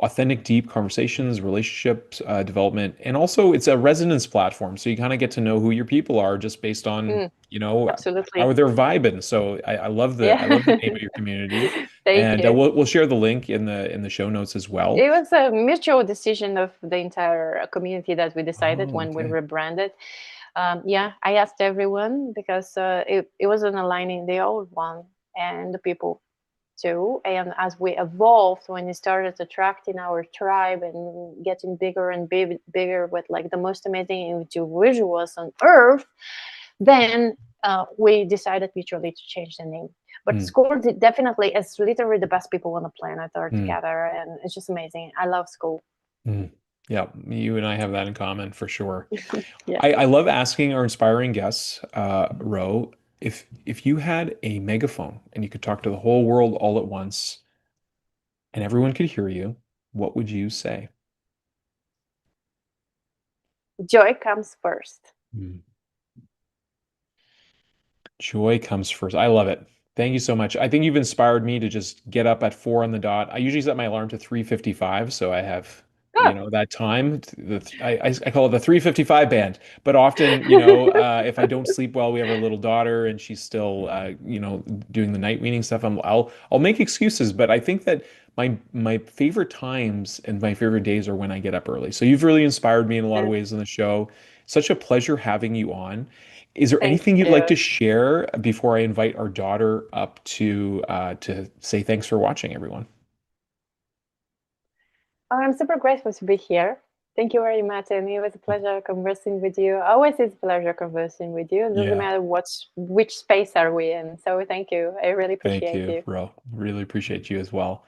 authentic, deep conversations, relationships, development, and also it's a resonance platform. So you kind of get to know who your people are just based on, Mm, how absolutely. they're vibing. So I love the Yeah. name of your community, Thank and you. we'll share the link in the show notes as well. It was a mutual decision of the entire community that we decided Oh, when we okay. rebranded. Yeah, I asked everyone because it wasn't aligning the old one and the people too. And as we evolved, when it started attracting our tribe and getting bigger and bigger with like the most amazing individuals on earth, then we decided mutually to change the name. But Mm, school definitely is literally the best people on the planet are mm, together, and it's just amazing. I love school. mm. Yeah, you and I have that in common for sure. Yeah. I love asking our inspiring guests, Ro, if you had a megaphone and you could talk to the whole world all at once and everyone could hear you, what would you say? Joy comes first. Mm. Joy comes first. I love it. Thank you so much. I think you've inspired me to just get up at 4 on the dot. I usually set my alarm to 3:55, so I have, Oh. that time. I call it the 3:55 band. But often, if I don't sleep well, we have our little daughter, and she's still, doing the night meeting stuff. I'll make excuses, but I think that my favorite times and my favorite days are when I get up early. So you've really inspired me in a lot of ways in the show. Such a pleasure having you on. Is there Thank anything you'd like to you. share before I invite our daughter up to say thanks for watching, everyone? Oh, I'm super grateful to be here. Thank you very much, and it was a pleasure conversing with you. Always is a pleasure conversing with you. It doesn't Yeah. matter which space are we in. So thank you. I really Thank appreciate you, you. Ro. Really appreciate you as well.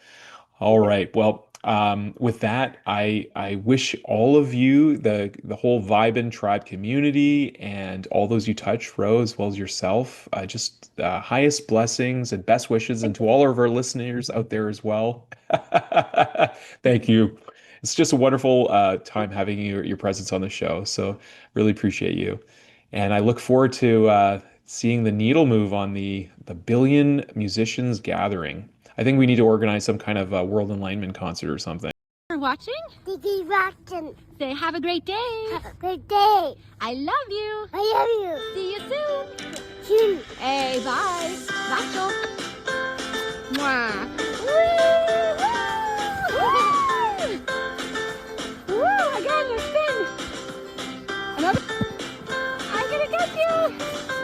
All Thank you. right. Well, with that, I wish all of you, the whole Vibin Tribe community, and all those you touch, Ro, as well as yourself, just highest blessings and best wishes, and Thank to you. all of our listeners out there as well. Thank you. It's just a wonderful time having your presence on the show. So really appreciate you, and I look forward to seeing the needle move on the Billion Musicians Gathering. I think we need to organize some kind of World Enlightenment concert or something. For watching. Tiki Rockton. Say have a great day. Have a great day. I love you. I love you. See you soon. Soon. Hey, bye. Nacho. Mwah. Woo! Again, a spin. Another. I'm gonna catch you.